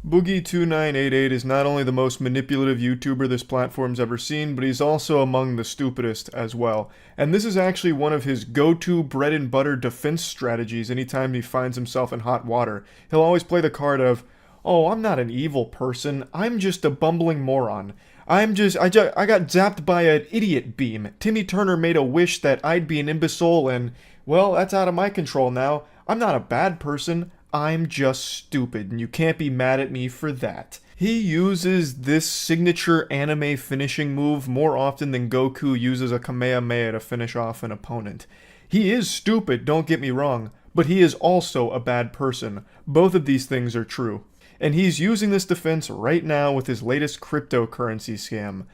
Boogie2988 is not only the most manipulative YouTuber this platform's ever seen, but he's also among the stupidest as well. And this is actually one of his go-to bread and butter defense strategies anytime he finds himself in hot water. He'll always play the card of, oh, I'm not an evil person, I'm just a bumbling moron. I got zapped by an idiot beam. Timmy Turner made a wish that I'd be an imbecile and, well, that's out of my control now. I'm not a bad person. I'm just stupid, and you can't be mad at me for that. He uses this signature anime finishing move more often than Goku uses a Kamehameha to finish off an opponent. He is stupid, don't get me wrong, but he is also a bad person. Both of these things are true. And he's using this defense right now with his latest cryptocurrency scam.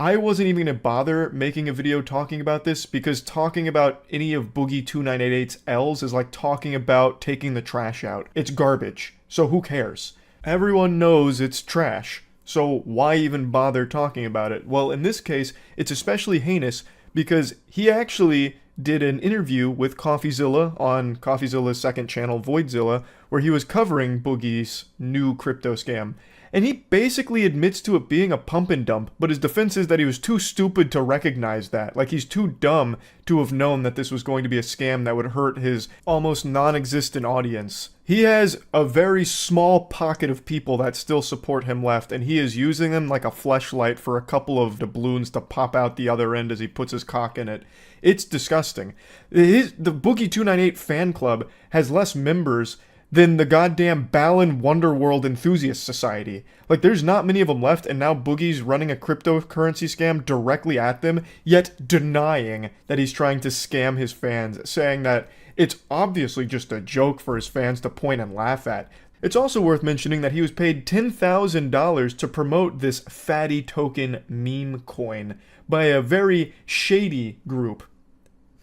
I wasn't even going to bother making a video talking about this because talking about any of Boogie2988's L's is like talking about taking the trash out. It's garbage, so who cares? Everyone knows it's trash, so why even bother talking about it? Well, in this case, it's especially heinous because he actually did an interview with CoffeeZilla on CoffeeZilla's second channel, Voidzilla, where he was covering Boogie's new crypto scam. And he basically admits to it being a pump and dump, but his defense is that he was too stupid to recognize that. Like, he's too dumb to have known that this was going to be a scam that would hurt his almost non-existent audience. He has a very small pocket of people that still support him left, and he is using them like a fleshlight for a couple of doubloons to pop out the other end as he puts his cock in it. It's disgusting. The Boogie298 fan club has less members than the goddamn Balan Wonderworld Enthusiast Society. Like, there's not many of them left, and now Boogie's running a cryptocurrency scam directly at them, yet denying that he's trying to scam his fans, saying that it's obviously just a joke for his fans to point and laugh at. It's also worth mentioning that he was paid $10,000 to promote this fatty token meme coin by a very shady group.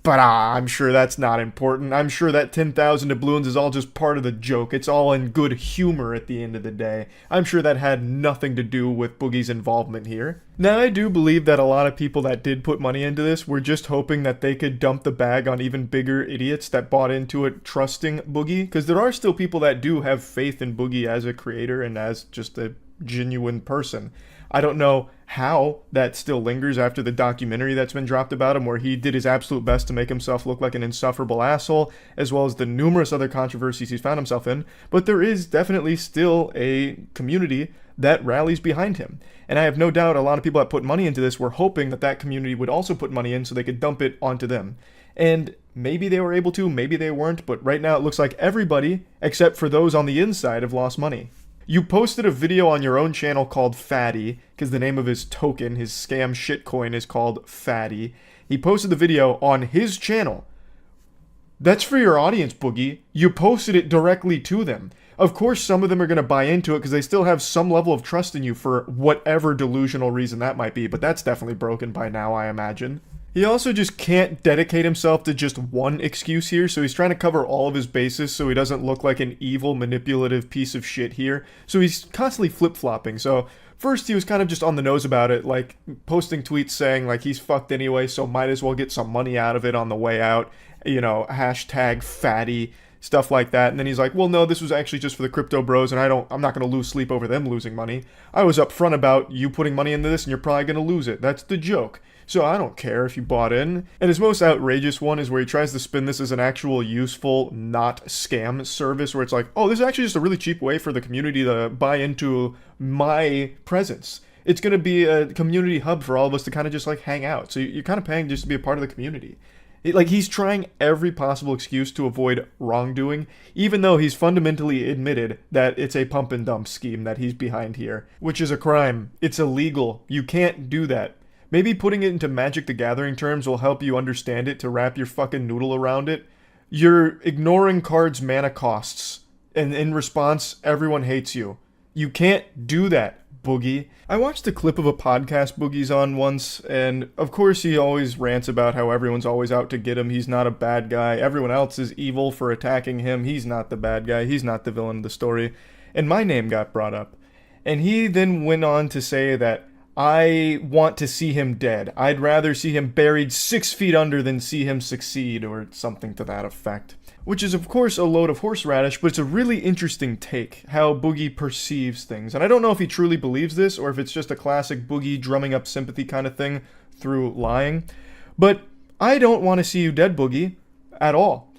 But I'm sure that's not important. I'm sure that 10,000 doubloons is all just part of the joke. It's all in good humor at the end of the day. I'm sure that had nothing to do with Boogie's involvement here. Now, I do believe that a lot of people that did put money into this were just hoping that they could dump the bag on even bigger idiots that bought into it trusting Boogie, because there are still people that do have faith in Boogie as a creator and as just a genuine person. I don't know how that still lingers after the documentary that's been dropped about him, where he did his absolute best to make himself look like an insufferable asshole, as well as the numerous other controversies he's found himself in, but there is definitely still a community that rallies behind him. And I have no doubt a lot of people that put money into this were hoping that that community would also put money in so they could dump it onto them. And maybe they were able to, maybe they weren't, but right now it looks like everybody, except for those on the inside, have lost money. You posted a video on your own channel called Fatty, because the name of his token, his scam shitcoin, is called Fatty. He posted the video on his channel. That's for your audience, Boogie. You posted it directly to them. Of course, some of them are going to buy into it because they still have some level of trust in you for whatever delusional reason that might be, but that's definitely broken by now, I imagine. He also just can't dedicate himself to just one excuse here, so he's trying to cover all of his bases so he doesn't look like an evil, manipulative piece of shit here. So he's constantly flip-flopping. So first he was kind of just on the nose about it, like posting tweets saying like he's fucked anyway, so might as well get some money out of it on the way out. You know, hashtag fatty, stuff like that. And then he's like, well, no, this was actually just for the crypto bros, and I'm not going to lose sleep over them losing money. I was upfront about you putting money into this, and you're probably going to lose it. That's the joke. So I don't care if you bought in. And his most outrageous one is where he tries to spin this as an actual useful, not scam service, where it's like, oh, this is actually just a really cheap way for the community to buy into my presence. It's going to be a community hub for all of us to kind of just like hang out. So you're kind of paying just to be a part of the community. Like, he's trying every possible excuse to avoid wrongdoing, even though he's fundamentally admitted that it's a pump and dump scheme that he's behind here, which is a crime. It's illegal. You can't do that. Maybe putting it into Magic the Gathering terms will help you understand it to wrap your fucking noodle around it. You're ignoring cards' mana costs, and in response, everyone hates you. You can't do that, Boogie. I watched a clip of a podcast Boogie's on once, and of course he always rants about how everyone's always out to get him. He's not a bad guy. Everyone else is evil for attacking him. He's not the bad guy. He's not the villain of the story. And my name got brought up. And he then went on to say that I want to see him dead. I'd rather see him buried 6 feet under than see him succeed, or something to that effect. which is of course a load of horseradish, but it's a really interesting take, how Boogie perceives things. And I don't know if he truly believes this, or if it's just a classic Boogie drumming up sympathy kind of thing through lying. But I don't want to see you dead, Boogie, at all.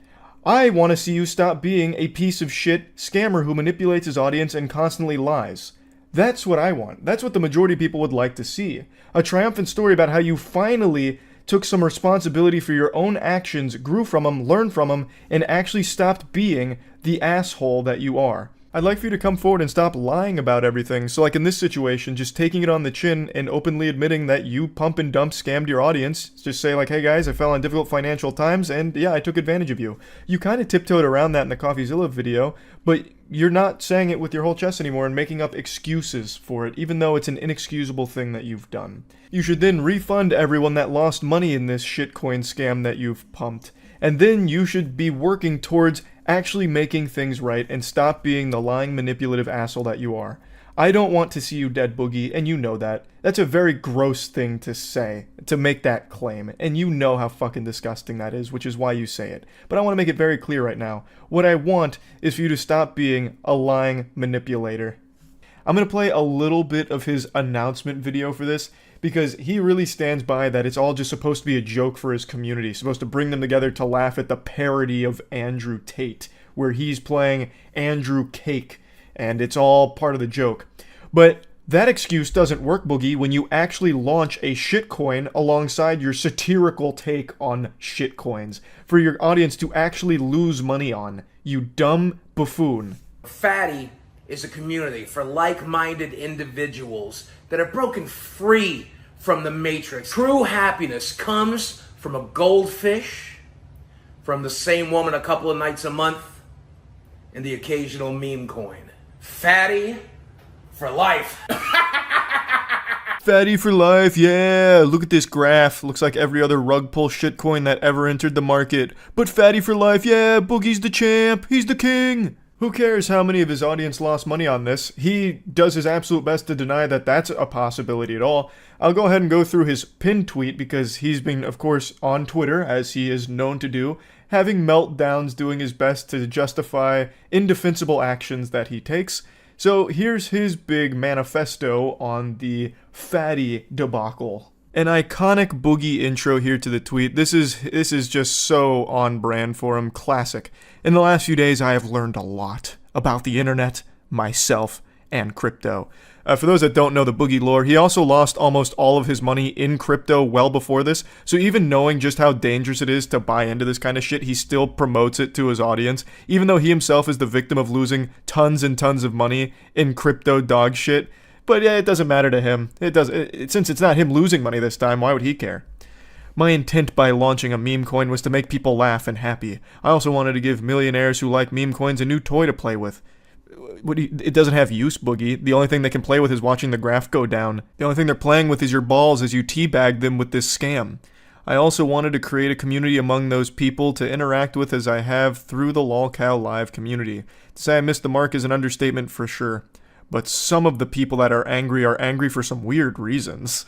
I want to see you stop being a piece of shit scammer who manipulates his audience and constantly lies. That's what I want. That's what the majority of people would like to see. A triumphant story about how you finally took some responsibility for your own actions, grew from them, learned from them, and actually stopped being the asshole that you are. I'd like for you to come forward and stop lying about everything. So like in this situation, just taking it on the chin and openly admitting that you pump and dump scammed your audience. Just say like, hey guys, I fell on difficult financial times and yeah, I took advantage of you. You kind of tiptoed around that in the CoffeeZilla video, but you're not saying it with your whole chest anymore and making up excuses for it, even though it's an inexcusable thing that you've done. You should then refund everyone that lost money in this shitcoin scam that you've pumped. And then you should be working towards actually making things right and stop being the lying, manipulative asshole that you are. I don't want to see you dead, Boogie, and you know that. That's a very gross thing to say, to make that claim, and you know how fucking disgusting that is, which is why you say it. But I want to make it very clear right now. What I want is for you to stop being a lying manipulator. I'm going to play a little bit of his announcement video for this, because he really stands by that it's all just supposed to be a joke for his community, supposed to bring them together to laugh at the parody of Andrew Tate, where he's playing Andrew Cake, and it's all part of the joke. But that excuse doesn't work, Boogie, when you actually launch a shitcoin alongside your satirical take on shitcoins, for your audience to actually lose money on, you dumb buffoon. Fatty is a community for like-minded individuals that are broken free from the matrix. True happiness comes from a goldfish, from the same woman a couple of nights a month, and the occasional meme coin. Fatty for life. Fatty for life, yeah. Look at this graph. Looks like every other rug pull shitcoin that ever entered the market. But Fatty for life, yeah. Boogie's the champ. He's the king. Who cares how many of his audience lost money on this? He does his absolute best to deny that that's a possibility at all. I'll go ahead and go through his pinned tweet because he's been, of course, on Twitter, as he is known to do, having meltdowns, doing his best to justify indefensible actions that he takes. So here's his big manifesto on the Fatty debacle. An iconic Boogie intro here to the tweet. This is just so on brand for him. Classic. In the last few days, I have learned a lot about the internet, myself, and crypto. For those that don't know the Boogie lore, he also lost almost all of his money in crypto well before this. So even knowing just how dangerous it is to buy into this kind of shit, he still promotes it to his audience. Even though he himself is the victim of losing tons and tons of money in crypto dog shit. But yeah, it doesn't matter to him. Since it's not him losing money this time, why would he care? My intent by launching a meme coin was to make people laugh and happy. I also wanted to give millionaires who like meme coins a new toy to play with. It doesn't have use, Boogie. The only thing they can play with is watching the graph go down. The only thing they're playing with is your balls as you teabag them with this scam. I also wanted to create a community among those people to interact with as I have through the LolCow Live community. To say I missed the mark is an understatement for sure. But some of the people that are angry for some weird reasons.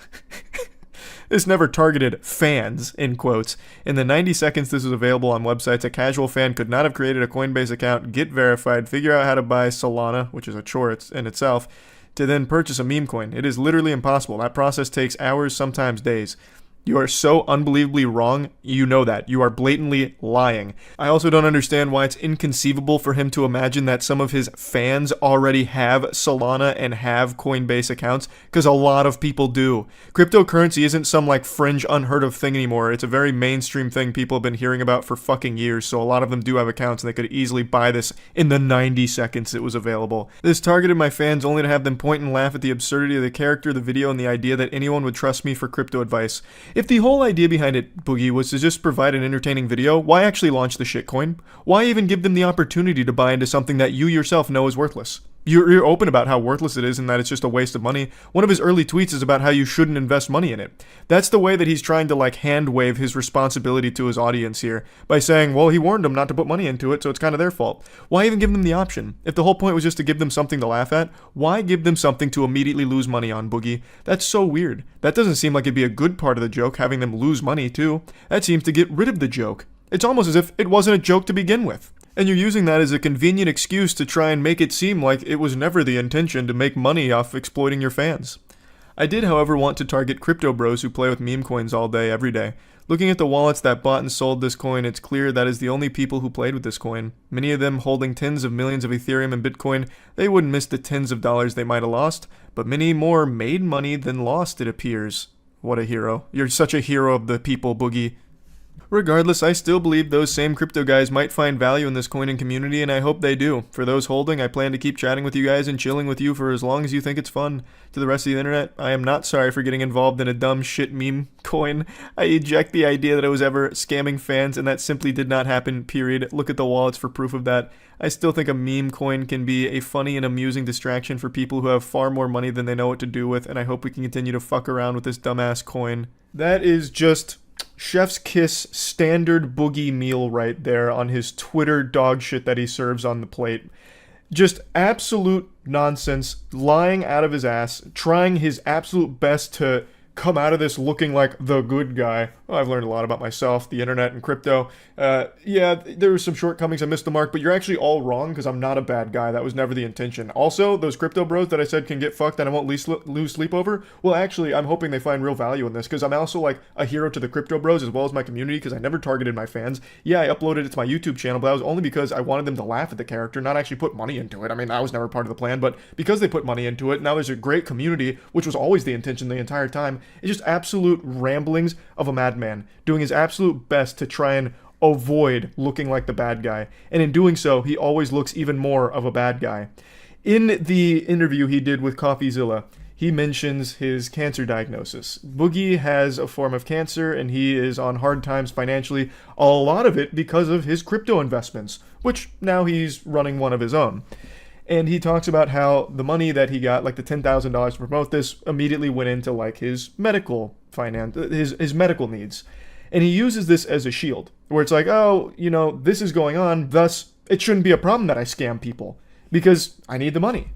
This never targeted fans, in quotes. In the 90 seconds this was available on websites, a casual fan could not have created a Coinbase account, get verified, figure out how to buy Solana, which is a chore in itself, to then purchase a meme coin. It is literally impossible. That process takes hours, sometimes days. You are so unbelievably wrong, you know that. You are blatantly lying. I also don't understand why it's inconceivable for him to imagine that some of his fans already have Solana and have Coinbase accounts, because a lot of people do. Cryptocurrency isn't some like fringe unheard of thing anymore. It's a very mainstream thing people have been hearing about for fucking years, so a lot of them do have accounts and they could easily buy this in the 90 seconds it was available. This targeted my fans only to have them point and laugh at the absurdity of the character, the video, and the idea that anyone would trust me for crypto advice. If the whole idea behind it, Boogie, was to just provide an entertaining video, why actually launch the shitcoin? Why even give them the opportunity to buy into something that you yourself know is worthless? You're open about how worthless it is and that it's just a waste of money. One of his early tweets is about how you shouldn't invest money in it. That's the way that he's trying to like hand wave his responsibility to his audience here by saying, well, he warned them not to put money into it, so it's kind of their fault. Why even give them the option? If the whole point was just to give them something to laugh at, why give them something to immediately lose money on, Boogie? That's so weird. That doesn't seem like it'd be a good part of the joke, having them lose money too. That seems to get rid of the joke. It's almost as if it wasn't a joke to begin with. And you're using that as a convenient excuse to try and make it seem like it was never the intention to make money off exploiting your fans. I did, however, want to target crypto bros who play with meme coins all day, every day. Looking at the wallets that bought and sold this coin, it's clear that is the only people who played with this coin. Many of them holding tens of millions of Ethereum and Bitcoin, they wouldn't miss the tens of dollars they might have lost, but many more made money than lost, it appears. What a hero. You're such a hero of the people, Boogie. Regardless, I still believe those same crypto guys might find value in this coining community, and I hope they do. For those holding, I plan to keep chatting with you guys and chilling with you for as long as you think it's fun. To the rest of the internet, I am not sorry for getting involved in a dumb shit meme coin. I eject the idea that I was ever scamming fans, and that simply did not happen, period. Look at the wallets for proof of that. I still think a meme coin can be a funny and amusing distraction for people who have far more money than they know what to do with, and I hope we can continue to fuck around with this dumbass coin. That is just chef's kiss standard Boogie meal right there on his Twitter dog shit that he serves on the plate. Just absolute nonsense, lying out of his ass, trying his absolute best to come out of this looking like the good guy. Well, I've learned a lot about myself, the internet, and crypto. Yeah, there were some shortcomings. I missed the mark, but you're actually all wrong because I'm not a bad guy. That was never the intention. Also, those crypto bros that I said can get fucked and I won't lose sleep over, well, actually, I'm hoping they find real value in this because I'm also like a hero to the crypto bros as well as my community because I never targeted my fans. Yeah, I uploaded it to my YouTube channel, but that was only because I wanted them to laugh at the character, not actually put money into it. I mean, that was never part of the plan, but because they put money into it, now there's a great community, which was always the intention the entire time. It's just absolute ramblings of a madman doing his absolute best to try and avoid looking like the bad guy. And in doing so, he always looks even more of a bad guy. In the interview he did with CoffeeZilla, he mentions his cancer diagnosis. Boogie has a form of cancer and he is on hard times financially, a lot of it because of his crypto investments, which now he's running one of his own. And he talks about how the money that he got, like the $10,000 to promote this, immediately went into like his medical his medical needs. And he uses this as a shield, where it's like, oh, you know, this is going on, thus it shouldn't be a problem that I scam people, because I need the money.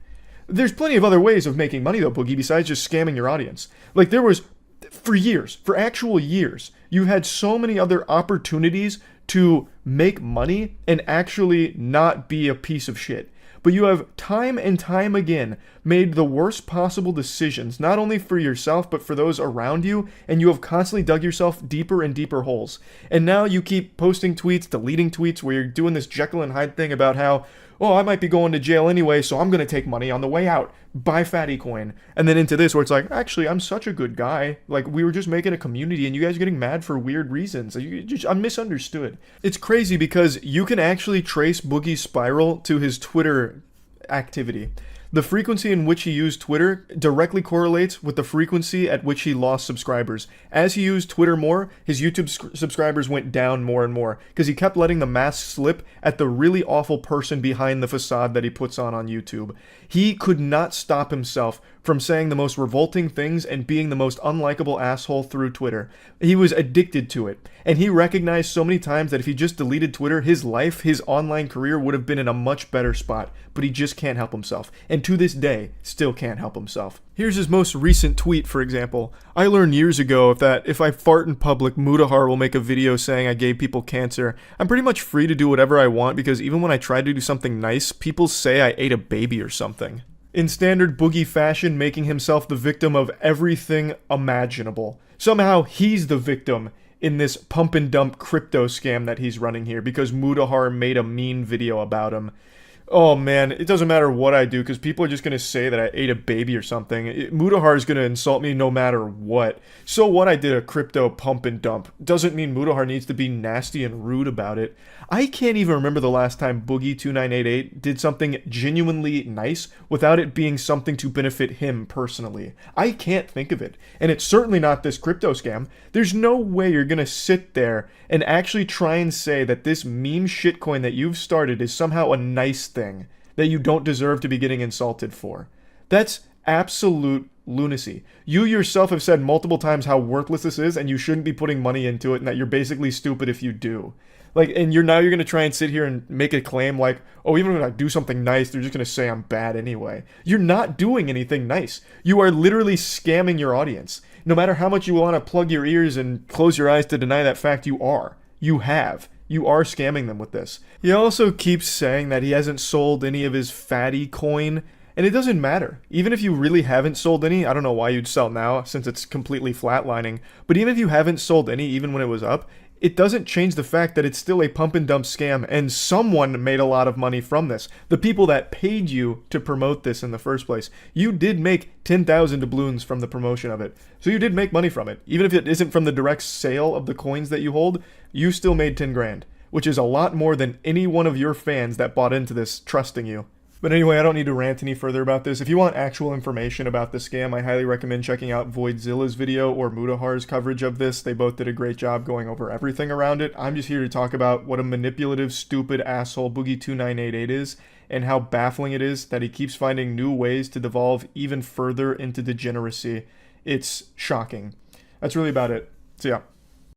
There's plenty of other ways of making money though, Boogie, besides just scamming your audience. Like there was, for actual years, you had so many other opportunities to make money and actually not be a piece of shit. But you have time and time again made the worst possible decisions, not only for yourself, but for those around you, and you have constantly dug yourself deeper and deeper holes. And now you keep posting tweets, deleting tweets, where you're doing this Jekyll and Hyde thing about how, oh, I might be going to jail anyway, so I'm going to take money on the way out. Buy Fatty Coin. And then into this where it's like, actually, I'm such a good guy. Like, we were just making a community and you guys are getting mad for weird reasons. I'm misunderstood. It's crazy because you can actually trace Boogie's spiral to his Twitter activity. The frequency in which he used Twitter directly correlates with the frequency at which he lost subscribers. As he used Twitter more, his YouTube subscribers went down more and more because he kept letting the mask slip at the really awful person behind the facade that he puts on YouTube. He could not stop himself from saying the most revolting things and being the most unlikable asshole through Twitter. He was addicted to it. And he recognized so many times that if he just deleted Twitter, his life, his online career would have been in a much better spot. But he just can't help himself. And to this day, still can't help himself. Here's his most recent tweet, for example. I learned years ago that if I fart in public, Mudahar will make a video saying I gave people cancer. I'm pretty much free to do whatever I want because even when I try to do something nice, people say I ate a baby or something. In standard Boogie fashion, making himself the victim of everything imaginable. Somehow he's the victim in this pump and dump crypto scam that he's running here because Mudahar made a mean video about him. Oh man, it doesn't matter what I do because people are just going to say that I ate a baby or something. Mudahar is going to insult me no matter what. So what, I did a crypto pump and dump doesn't mean Mudahar needs to be nasty and rude about it. I can't even remember the last time Boogie2988 did something genuinely nice without it being something to benefit him personally. I can't think of it. And it's certainly not this crypto scam. There's no way you're going to sit there and actually try and say that this meme shitcoin that you've started is somehow a nice thing that you don't deserve to be getting insulted for. That's absolute lunacy. You yourself have said multiple times how worthless this is and you shouldn't be putting money into it and that you're basically stupid if you do. Like, and you're going to try and sit here and make a claim like, oh, even when I do something nice, they're just going to say I'm bad anyway. You're not doing anything nice. You are literally scamming your audience. No matter how much you want to plug your ears and close your eyes to deny that fact, you are. You have. you are scamming them with this. He also keeps saying that he hasn't sold any of his fatty coin, and it doesn't matter. Even if you really haven't sold any, I don't know why you'd sell now since it's completely flatlining, but even if you haven't sold any, even when it was up, it doesn't change the fact that it's still a pump and dump scam, and someone made a lot of money from this. The people that paid you to promote this in the first place. You did make 10,000 doubloons from the promotion of it. So you did make money from it. Even if it isn't from the direct sale of the coins that you hold, you still made 10 grand, which is a lot more than any one of your fans that bought into this trusting you. But anyway, I don't need to rant any further about this. If you want actual information about the scam, I highly recommend checking out Voidzilla's video or Mudahar's coverage of this. They both did a great job going over everything around it. I'm just here to talk about what a manipulative, stupid asshole Boogie2988 is, and how baffling it is that he keeps finding new ways to devolve even further into degeneracy. It's shocking. That's really about it. So yeah.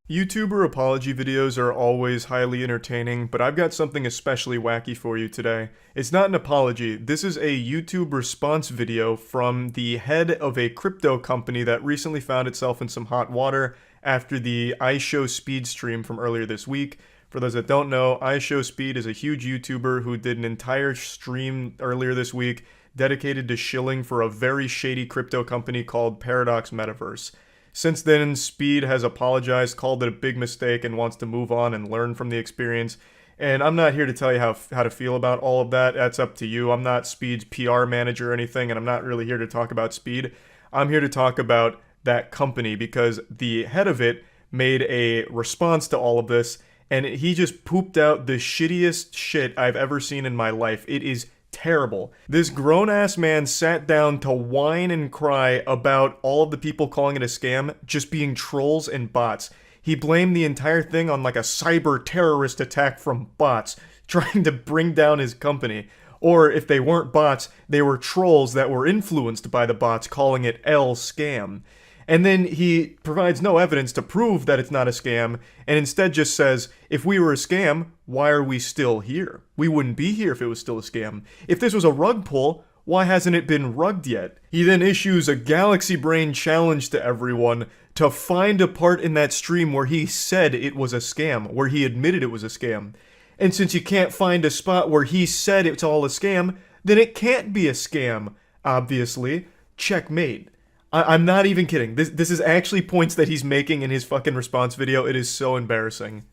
YouTuber apology videos are always highly entertaining, but I've got something especially wacky for you today. It's not an apology, this is a YouTube response video from the head of a crypto company that recently found itself in some hot water after the iShowSpeed stream from earlier this week. For those that don't know, iShowSpeed is a huge YouTuber who did an entire stream earlier this week dedicated to shilling for a very shady crypto company called Paradox Metaverse. Since then, Speed has apologized, called it a big mistake, and wants to move on and learn from the experience. And I'm not here to tell you how to feel about all of that. That's up to you. I'm not Speed's PR manager or anything, and I'm not really here to talk about Speed. I'm here to talk about that company because the head of it made a response to all of this, and he just pooped out the shittiest shit I've ever seen in my life. It is terrible. This grown-ass man sat down to whine and cry about all of the people calling it a scam just being trolls and bots. He blamed the entire thing on like a cyber terrorist attack from bots trying to bring down his company. Or if they weren't bots, they were trolls that were influenced by the bots calling it scam. And then he provides no evidence to prove that it's not a scam, and instead just says, if we were a scam, why are we still here? We wouldn't be here if it was still a scam. If this was a rug pull, why hasn't it been rugged yet? He then issues a Galaxy Brain challenge to everyone to find a part in that stream where he said it was a scam, where he admitted it was a scam. And since you can't find a spot where he said it's all a scam, then it can't be a scam, obviously. Checkmate. I'm not even kidding. This is actually points that he's making in his fucking response video. It is so embarrassing.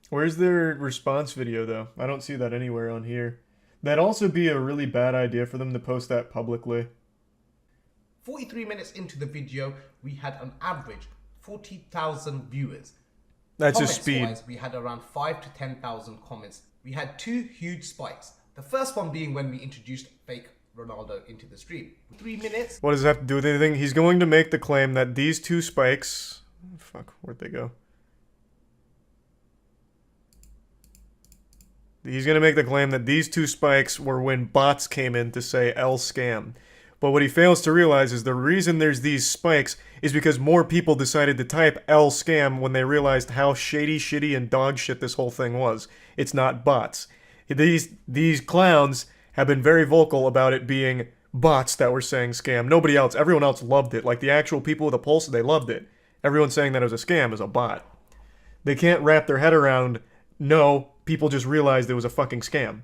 Where's their response video, though? I don't see that anywhere on here. That'd also be a really bad idea for them to post that publicly. 43 minutes into the video, we had an average 40,000 viewers. That's his speed. Comments-wise, we had around 5 to 10,000 comments. We had two huge spikes. The first one being when we introduced fake Ronaldo into the stream. 3 minutes. What does that have to do with anything? He's going to make the claim that these two spikes... Fuck, where'd they go? He's going to make the claim that these two spikes were when bots came in to say scam. But what he fails to realize is the reason there's these spikes is because more people decided to type scam when they realized how shady, shitty, and dog shit this whole thing was. It's not bots. These clowns have been very vocal about it being bots that were saying scam. Nobody else, everyone else loved it. Like the actual people with a pulse, they loved it. Everyone saying that it was a scam is a bot. They can't wrap their head around, no, people just realized it was a fucking scam.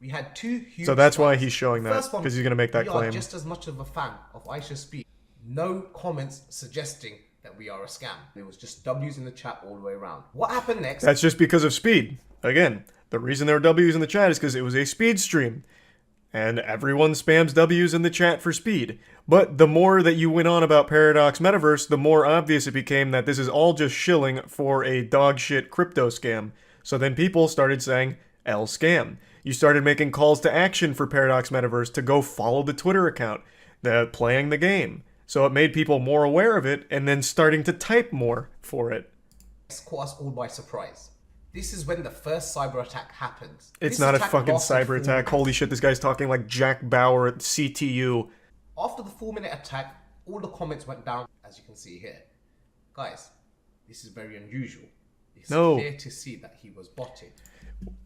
We had two huge So that's why spikes. he's showing that, because he's going to make that claim. We are just as much of a fan of iShowSpeed. No comments suggesting that we are a scam. There was just W's in the chat all the way around. What happened next? That's just because of Speed. Again, the reason there are W's in the chat is because it was a Speed stream. And everyone spams W's in the chat for Speed. But the more that you went on about Paradox Metaverse, the more obvious it became that this is all just shilling for a dogshit crypto scam. So then people started saying, scam. You started making calls to action for Paradox Metaverse to go follow the Twitter account, playing the game. So it made people more aware of it, and then starting to type more for it. This caught us all by surprise. This is when the first cyber attack happens. It's not a fucking cyber attack. Holy shit, this guy's talking like Jack Bauer at CTU. After the 4-minute attack, all the comments went down, as you can see here. Guys, this is very unusual. It's clear to see that he was botted.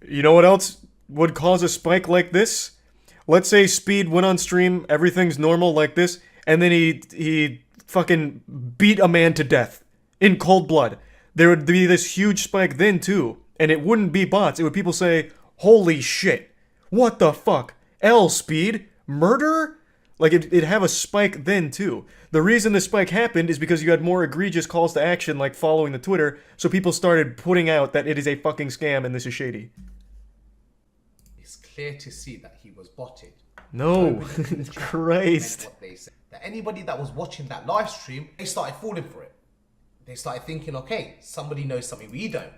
You know what else would cause a spike like this? Let's say Speed went on stream, everything's normal like this, and then he fucking beat a man to death in cold blood. there would be this huge spike then too. And it wouldn't be bots. It would people say, holy shit, what the fuck? Speed? Murder? Like, it'd have a spike then too. The reason the spike happened is because you had more egregious calls to action, like following the Twitter, so people started putting out that it is a fucking scam and this is shady. It's clear to see that he was botted. No, Christ. What they said. That anybody that was watching that live stream, they started falling for it. They started thinking, okay, somebody knows something we don't.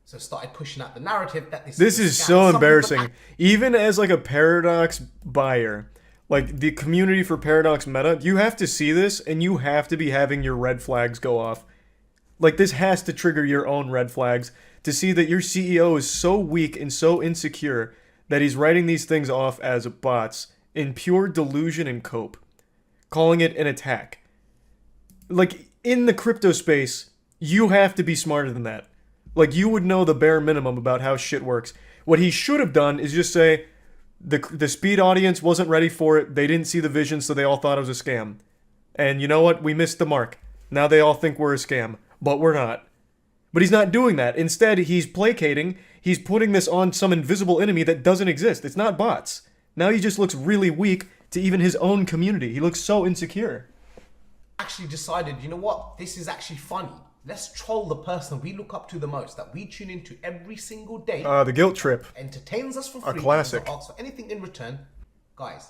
So started pushing out the narrative that this is so embarrassing. Even as like a Paradox buyer, like the community for Paradox meta, you have to see this and you have to be having your red flags go off. Like, this has to trigger your own red flags to see that your CEO is so weak and so insecure that he's writing these things off as bots in pure delusion and cope, calling it an attack. Like, in the crypto space, you have to be smarter than that. Like, you would know the bare minimum about how shit works. What he should have done is just say, the speed audience wasn't ready for it, they didn't see the vision, so they all thought it was a scam. And you know what? We missed the mark. Now they all think we're a scam. But we're not. But he's not doing that. Instead, he's placating, he's putting this on some invisible enemy that doesn't exist. It's not bots. Now he just looks really weak to even his own community. He looks so insecure. Actually decided, you know what? This is actually funny. Let's troll the person we look up to the most, that we tune into every single day. The guilt trip. Entertains us for free. A classic. Doesn't ask for anything in return. Guys,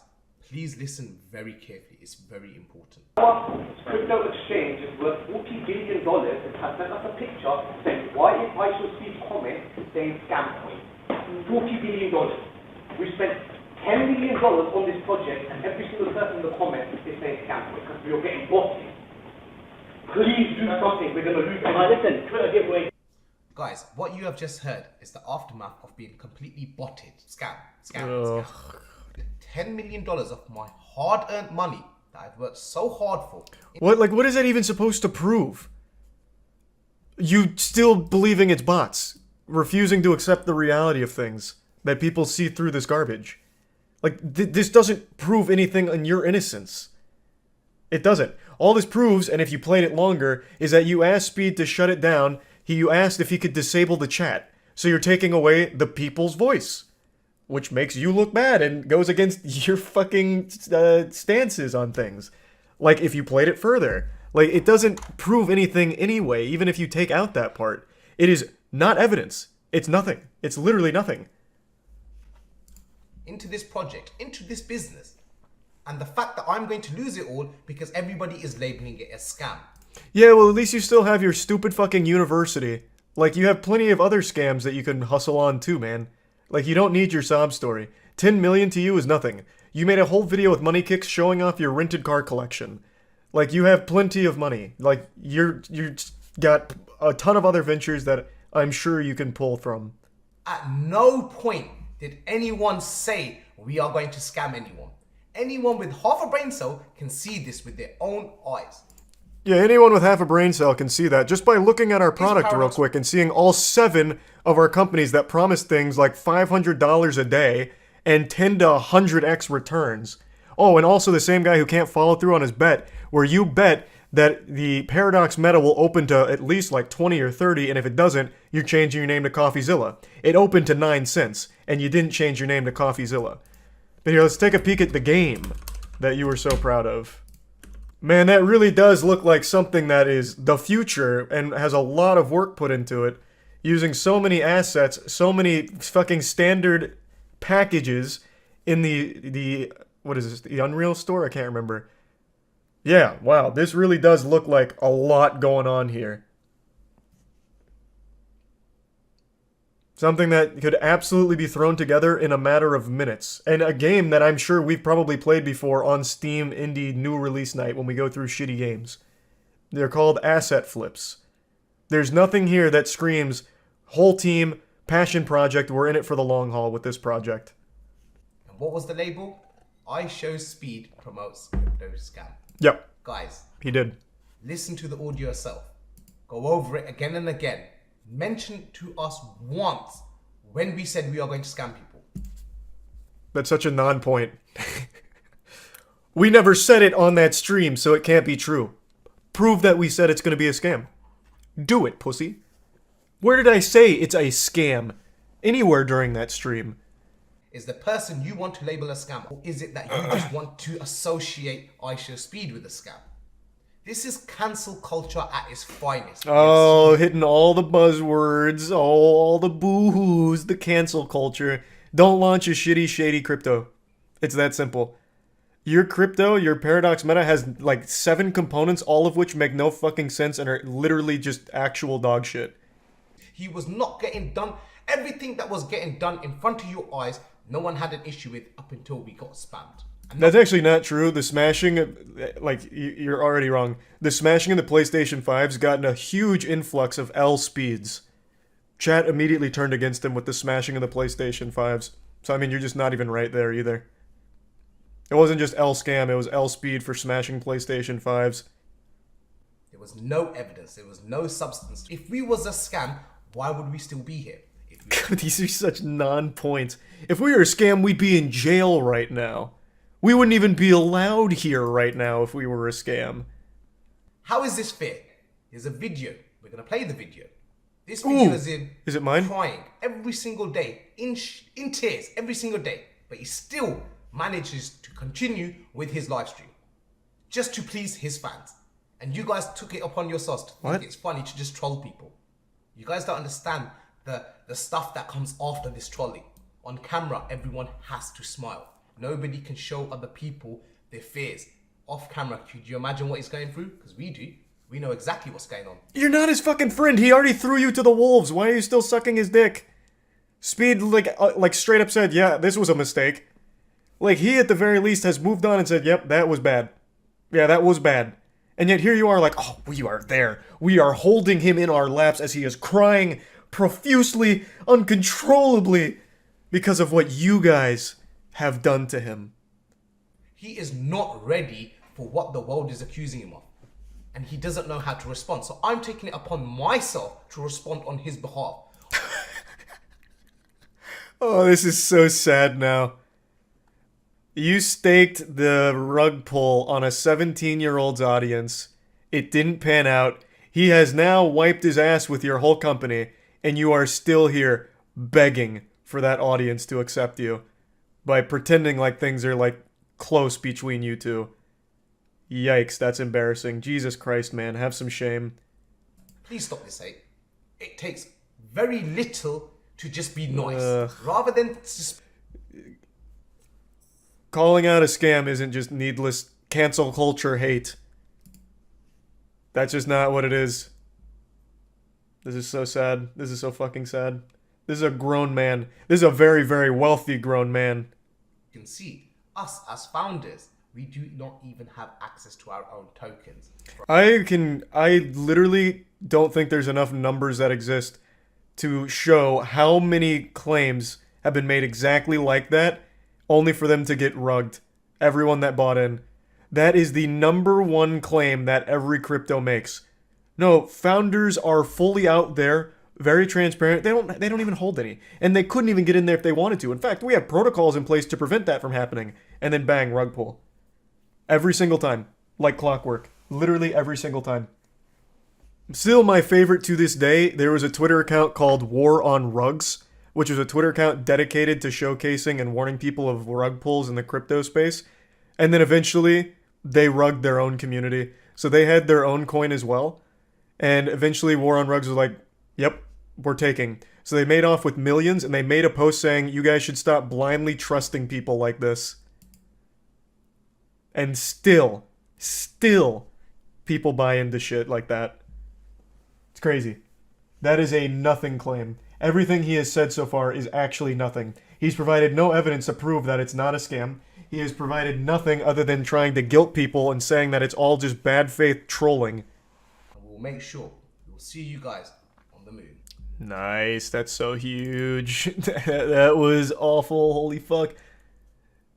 please listen very carefully. It's very important. Our crypto exchange is worth $40 billion and has sent us a picture saying, why is I shall speak comment saying scam coin? $40 billion. We spent $10 million on this project and every single person in the comments is saying scam coin because we are getting botted. Please do something. We're going to lose. Listen, Twitter giveaway. Guys, what you have just heard is the aftermath of being completely botted. Scam. $10 million of my hard-earned money that I've worked so hard for. What is that even supposed to prove? You still believing it's bots, refusing to accept the reality of things, that people see through this garbage. Like, this doesn't prove anything on your innocence. It doesn't. All this proves, and if you played it longer, is that you asked Speed to shut it down. You asked if he could disable the chat. So you're taking away the people's voice. Which makes you look bad and goes against your fucking stances on things. Like, if you played it further. Like, it doesn't prove anything anyway, even if you take out that part. It is not evidence. It's nothing. It's literally nothing. Into this project, into this business. And the fact that I'm going to lose it all because everybody is labeling it a scam. Yeah, well, at least you still have your stupid fucking university. Like, you have plenty of other scams that you can hustle on too, man. Like, you don't need your sob story. 10 million to you is nothing. You made a whole video with money kicks showing off your rented car collection. Like, you have plenty of money. Like, you're got a ton of other ventures that I'm sure you can pull from. At no point did anyone say we are going to scam anyone. Anyone with half a brain cell can see this with their own eyes. Yeah, anyone with half a brain cell can see that just by looking at our product real quick and seeing all 7 of our companies that promise things like $500 a day and 10 to 100x returns. Oh, and also the same guy who can't follow through on his bet, where you bet that the Paradox meta will open to at least like 20 or 30, and if it doesn't, you're changing your name to CoffeeZilla. It opened to 9 cents, and you didn't change your name to CoffeeZilla. But here, let's take a peek at the game that you were so proud of. Man, that really does look like something that is the future and has a lot of work put into it. Using so many assets, so many fucking standard packages in the what is this, the Unreal store? I can't remember. Yeah, wow, this really does look like a lot going on here. Something that could absolutely be thrown together in a matter of minutes. And a game that I'm sure we've probably played before on Steam Indie New Release Night when we go through shitty games. They're called asset flips. There's nothing here that screams, whole team, passion project, we're in it for the long haul with this project. And what was the label? I Show Speed promotes crypto scam. Yep. Guys. He did. Listen to the audio yourself. Go over it again and again. Mention to us once when we said we are going to scam people. That's such a non-point. We never said it on that stream, so it can't be true. Prove that we said it's going to be a scam. Do it, pussy. Where did I say it's a scam? Anywhere during that stream. Is the person you want to label a scam, or is it that you just want to associate iShowSpeed with a scam? This is cancel culture at its finest. Oh, hitting all the buzzwords, all the boo-hoos, the cancel culture. Don't launch a shitty, shady crypto. It's that simple. Your crypto, your Paradox Meta has like 7 components, all of which make no fucking sense and are literally just actual dog shit. He was not getting done. Everything that was getting done in front of your eyes, no one had an issue with up until we got spammed. That's actually not true. The smashing, like, you're already wrong. The smashing of the PlayStation 5's gotten a huge influx of L speeds. Chat immediately turned against him with the smashing of the PlayStation 5's. So, I mean, you're just not even right there either. It wasn't just L scam, it was L speed for smashing PlayStation 5's. There was no evidence, there was no substance. If we was a scam, why would we still be here? These are such non-points. If we were a scam, we'd be in jail right now. We wouldn't even be allowed here right now if we were a scam. How is this fair? Here's a video. We're going to play the video. This video is him is it mine? Crying every single day, in tears every single day. But he still manages to continue with his live stream. Just to please his fans. And you guys took it upon yourselves to think it's funny to just troll people. You guys don't understand the stuff that comes after this trolling. On camera, everyone has to smile. Nobody can show other people their fears. Off camera, could you imagine what he's going through? Because we do. We know exactly what's going on. You're not his fucking friend. He already threw you to the wolves. Why are you still sucking his dick? Speed, like straight up said, yeah, this was a mistake. Like, he at the very least has moved on and said, yep, that was bad. Yeah, that was bad. And yet here you are like, oh, we are there. We are holding him in our laps as he is crying profusely, uncontrollably, because of what you guys have done to him. He is not ready for what the world is accusing him of. And he doesn't know how to respond. So I'm taking it upon myself to respond on his behalf. Oh, this is so sad now. You staked the rug pull on a 17-year-old's audience. It didn't pan out. He has now wiped his ass with your whole company, and you are still here begging for that audience to accept you by pretending like things are, like, close between you two. Yikes, that's embarrassing. Jesus Christ, man, have some shame. Please stop this hate. It takes very little to just be nice. Rather than just... Calling out a scam isn't just needless cancel culture hate. That's just not what it is. This is so sad. This is so fucking sad. This is a grown man. This is a very, very wealthy grown man. You can see, us as founders, we do not even have access to our own tokens. I literally don't think there's enough numbers that exist to show how many claims have been made exactly like that, only for them to get rugged. Everyone that bought in. That is the #1 claim that every crypto makes. No, founders are fully out there, very transparent. They don't even hold any. And they couldn't even get in there if they wanted to. In fact, we have protocols in place to prevent that from happening. And then bang, rug pull. Every single time. Like clockwork. Literally every single time. Still my favorite to this day, there was a Twitter account called War on Rugs, which was a Twitter account dedicated to showcasing and warning people of rug pulls in the crypto space. And then eventually, they rugged their own community. So they had their own coin as well. And eventually War on Rugs was like, yep, we're taking. So they made off with millions, and they made a post saying, you guys should stop blindly trusting people like this. And still, people buy into shit like that. It's crazy. That is a nothing claim. Everything he has said so far is actually nothing. He's provided no evidence to prove that it's not a scam. He has provided nothing other than trying to guilt people and saying that it's all just bad faith trolling. We'll make sure we'll see you guys on the moon. Nice, that's so huge. That was awful, holy fuck.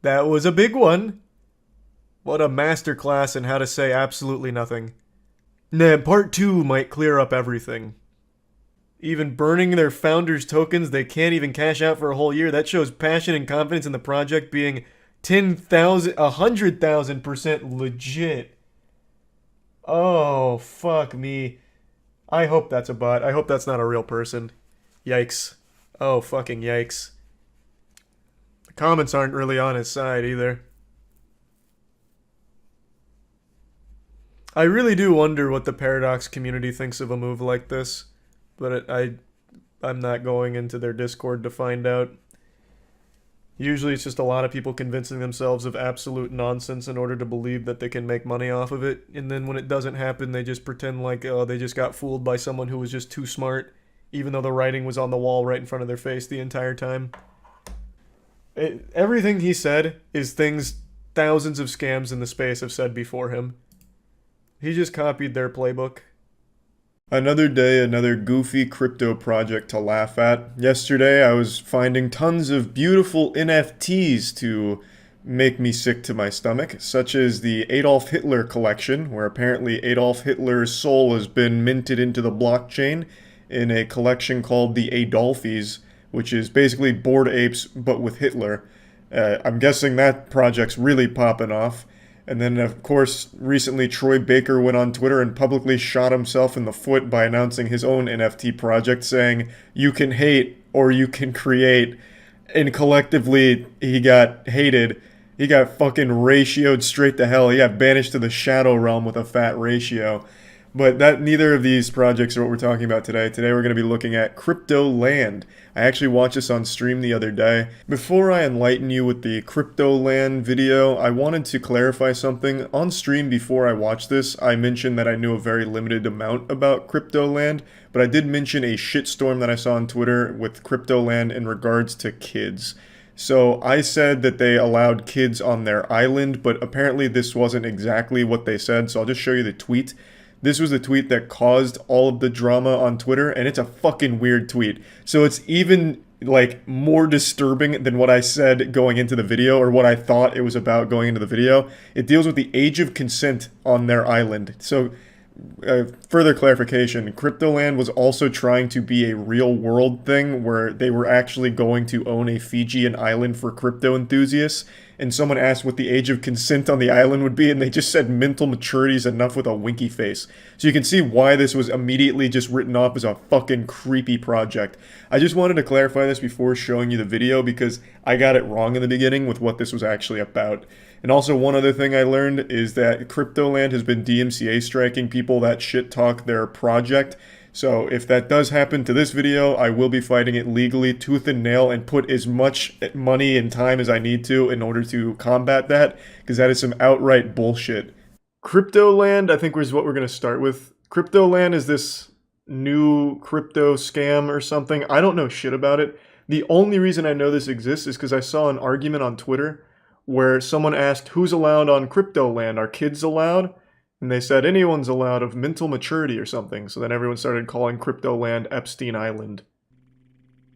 That was a big one. What a masterclass in how to say absolutely nothing. Nah, part 2 might clear up everything. Even burning their founders' tokens they can't even cash out for a whole year. That shows passion and confidence in the project being 10,000, 100,000% legit. Oh, fuck me. I hope that's a bot. I hope that's not a real person. Yikes. Oh, fucking yikes. The comments aren't really on his side either. I really do wonder what the Paradox community thinks of a move like this, but I'm not going into their Discord to find out. Usually it's just a lot of people convincing themselves of absolute nonsense in order to believe that they can make money off of it, and then when it doesn't happen, they just pretend like, oh, they just got fooled by someone who was just too smart, even though the writing was on the wall right in front of their face the entire time. Everything he said is things thousands of scams in the space have said before him. He just copied their playbook. Another day, another goofy crypto project to laugh at. Yesterday, I was finding tons of beautiful NFTs to make me sick to my stomach, such as the Adolf Hitler collection, where apparently Adolf Hitler's soul has been minted into the blockchain in a collection called the Adolphis, which is basically Bored Apes, but with Hitler. I'm guessing that project's really popping off. And then, of course, recently Troy Baker went on Twitter and publicly shot himself in the foot by announcing his own NFT project, saying, "You can hate or you can create." And collectively, he got hated. He got fucking ratioed straight to hell. He got banished to the Shadow Realm with a fat ratio. But neither of these projects are what we're talking about today. Today we're going to be looking at Crypto Land. I actually watched this on stream the other day. Before I enlighten you with the Crypto Land video, I wanted to clarify something. On stream before I watched this, I mentioned that I knew a very limited amount about Crypto Land, but I did mention a shitstorm that I saw on Twitter with Crypto Land in regards to kids. So I said that they allowed kids on their island, but apparently this wasn't exactly what they said, so I'll just show you the tweet. This was the tweet that caused all of the drama on Twitter, and it's a fucking weird tweet. So it's even, like, more disturbing than what I said going into the video, or what I thought it was about going into the video. It deals with the age of consent on their island. So, further clarification, Cryptoland was also trying to be a real-world thing, where they were actually going to own a Fijian island for crypto enthusiasts, and someone asked what the age of consent on the island would be, and they just said mental maturity is enough with a winky face. So you can see why this was immediately just written off as a fucking creepy project. I just wanted to clarify this before showing you the video, because I got it wrong in the beginning with what this was actually about. And also, one other thing I learned is that Cryptoland has been DMCA striking people that shit talk their project. So if that does happen to this video, I will be fighting it legally, tooth and nail, and put as much money and time as I need to in order to combat that, because that is some outright bullshit. Cryptoland, I think, is what we're going to start with. Cryptoland is this new crypto scam or something. I don't know shit about it. The only reason I know this exists is because I saw an argument on Twitter where someone asked, who's allowed on Cryptoland? Are kids allowed? And they said anyone's allowed of mental maturity or something. So then everyone started calling Cryptoland Epstein Island.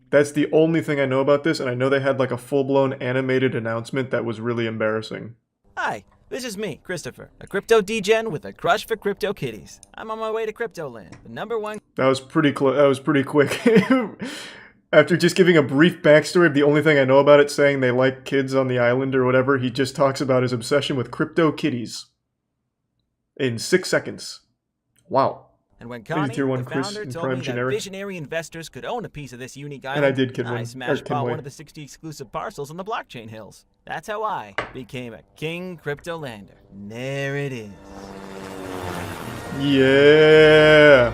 That's the only thing I know about this, and I know they had like a full-blown animated announcement that was really embarrassing. Hi, this is me, Christopher, a crypto degen with a crush for crypto kitties. I'm on my way to Cryptoland, the #1. That was pretty that was pretty quick. After just giving a brief backstory of the only thing I know about it, saying they like kids on the island or whatever, he just talks about his obsession with crypto kitties. In 6 seconds. Wow. And when Connie, Tier 1 the Chris founder, and told Prime me that Generic. visionary investors could own a piece of this unique island, And I did kid one. I smashed Kinway. bought one of the 60 exclusive parcels on the blockchain hills. That's how I became a king cryptolander. And there it is. Yeah.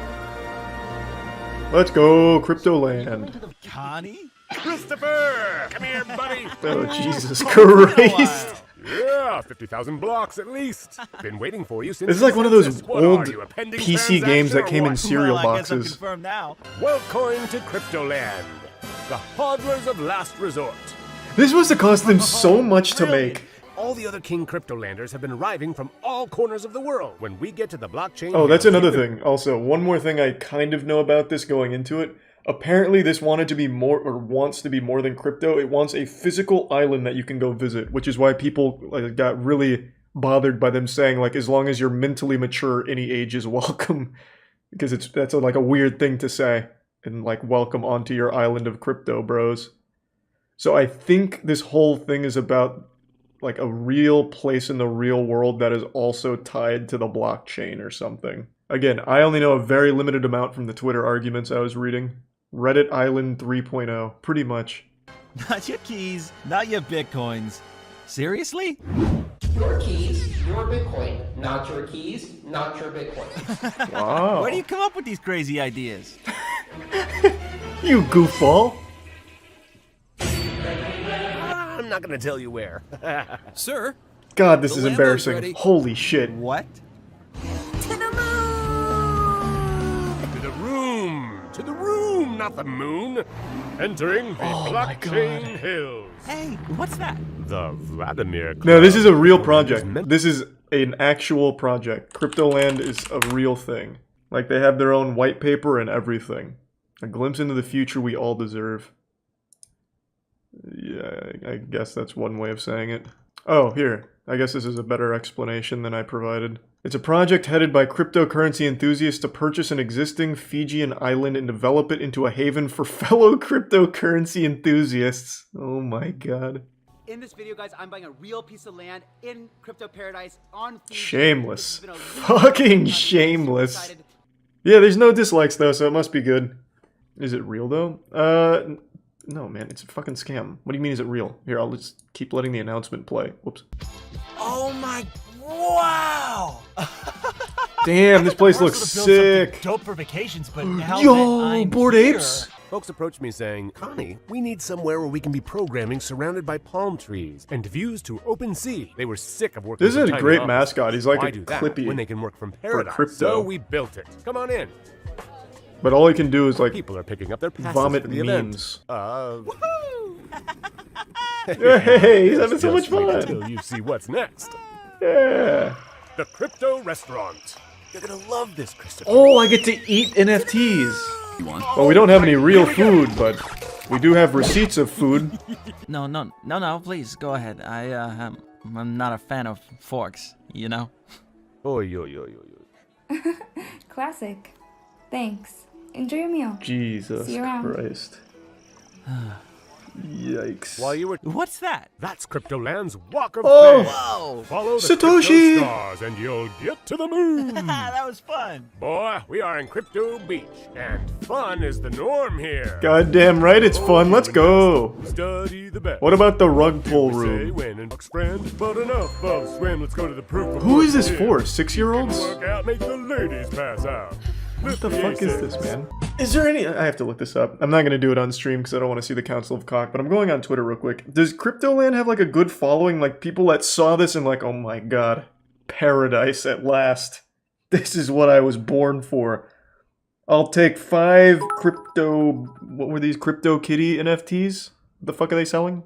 Let's go, Cryptoland. Connie? Christopher! Come here, buddy! Oh, Jesus Christ. Yeah, 50,000 blocks at least. Been waiting for you since. This is like one of those census. What old are you, a pending PC games that transaction came or in what? cereal Well, I guess I'm boxes. confirmed now. Welcome to Cryptoland, the hodlers of last resort. This must have cost them so much to make. All the other king cryptolanders have been arriving from all corners of the world. When we get to the blockchain... Oh, that's hills, another you can- thing. Also, one more thing I kind of know about this going into it. Apparently this wanted to be more, or wants to be more than crypto. It wants a physical island that you can go visit, which is why people like, got really bothered by them saying, like, as long as you're mentally mature, any age is welcome. Because that's like a weird thing to say. And, like, welcome onto your island of crypto, bros. So I think this whole thing is about, like, a real place in the real world that is also tied to the blockchain or something. Again, I only know a very limited amount from the Twitter arguments I was reading. Reddit Island 3.0, pretty much. Not your keys, not your bitcoins. Seriously? Your keys, your Bitcoin. Not your keys, not your Bitcoin. Wow. Where do you come up with these crazy ideas? You goofball. I'm not gonna tell you where. Sir, God, this The is Lambo's embarrassing. ready. Holy shit. What? To the room, not the moon. Entering the blockchain hills. Hey, what's that? The Vladimir Club. No, this is a real project. This is an actual project. Cryptoland is a real thing. Like, they have their own white paper and everything. A glimpse into the future we all deserve. Yeah, I guess that's one way of saying it. Oh, here. I guess this is a better explanation than I provided. It's a project headed by cryptocurrency enthusiasts to purchase an existing Fijian island and develop it into a haven for fellow cryptocurrency enthusiasts. Oh my god. In this video, guys, I'm buying a real piece of land in crypto paradise on Fiji. Shameless. This has been a Fucking I'm super shameless. excited. Yeah, there's no dislikes though, so it must be good. Is it real though? No, man, it's a fucking scam. What do you mean, is it real? Here, I'll just keep letting the announcement play. Whoops. Oh my... Wow! Damn, this place looks sick. Dope for vacations, but now Yo, that I'm Bored here- Apes? Folks approached me saying, Connie, we need somewhere where we can be programming surrounded by palm trees and views to open sea. They were sick of working This is from a tiny great offices. mascot. He's like Why a do that Clippy when they can work from paradise. crypto. So we built it. Come on in. But all he can do is like People are picking up their passes vomit for the event. memes. Hey, Hey, he's having so much just wait fun. until you see what's next. Yeah. The Crypto Restaurant. You're gonna love this, Christopher. Oh, I get to eat NFTs. Well, we don't have any real food, but we do have receipts of food. No, please, go ahead. I'm not a fan of forks, you know? Oy, oy, oy, oy, oy. Classic. Thanks. Enjoy your meal. Jesus See you around. Christ. Yikes. While you were... What's that? That's Cryptoland's Walk of Oh! Fame. Whoa! Follow the Satoshi! Crypto stars and you'll get to the moon. That was fun. Boy, we are in Crypto Beach, and fun is the norm here. Goddamn right, it's fun. Let's go. Study the best. What about the rug pull Say room? when and box friend, but enough of swim. Let's go to the proof. Who is this for? 6-year-olds? Work out, make the ladies pass out. What the fuck is this, man? Is there any... I have to look this up. I'm not going to do it on stream because I don't want to see the Council of Cock, but I'm going on Twitter real quick. Does Cryptoland have like a good following? Like people that saw this and like, oh my god, paradise at last. This is what I was born for. I'll take 5 crypto... What were these? Crypto Kitty NFTs? What the fuck are they selling?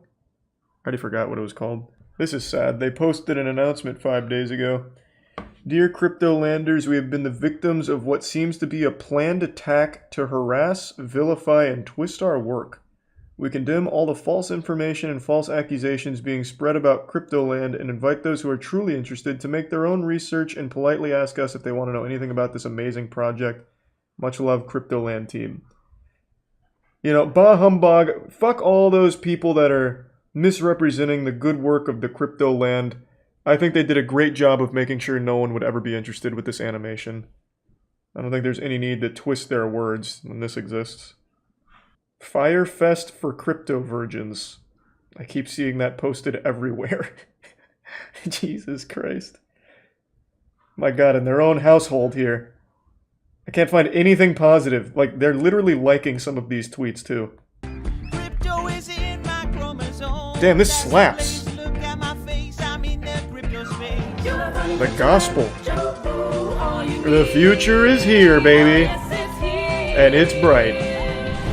I already forgot what it was called. This is sad. They posted an announcement 5 days ago. Dear Cryptolanders, we have been the victims of what seems to be a planned attack to harass, vilify, and twist our work. We condemn all the false information and false accusations being spread about Cryptoland and invite those who are truly interested to make their own research and politely ask us if they want to know anything about this amazing project. Much love, Cryptoland team. You know, bah humbug, fuck all those people that are misrepresenting the good work of the Cryptoland. I think they did a great job of making sure no one would ever be interested with this animation. I don't think there's any need to twist their words when this exists. Firefest for Crypto Virgins. I keep seeing that posted everywhere. Jesus Christ. My god, in their own household here. I can't find anything positive. Like, they're literally liking some of these tweets, too. Crypto is in my chromosome. Damn, this slaps. Look at my face, I'm in the crypto space. The gospel. The future is here, baby. And it's bright.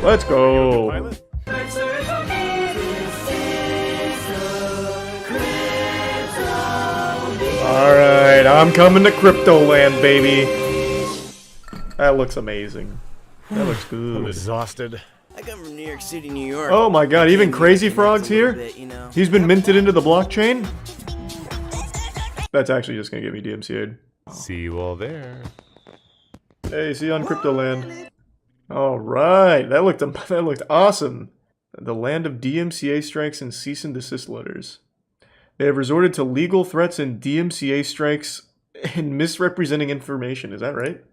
Let's go. Pilot? Alright, I'm coming to Cryptoland, baby. That looks amazing. That looks I'm good. exhausted. I come from New York City, New York. Oh my god, even Crazy Frog's here? Bit, you know. He's been minted into the blockchain? That's actually just gonna get me DMCA'd. See you all there. Hey, see you on Cryptoland. Alright, that looked awesome. The land of DMCA strikes and cease and desist letters. They have resorted to legal threats and DMCA strikes and misrepresenting information. Is that right?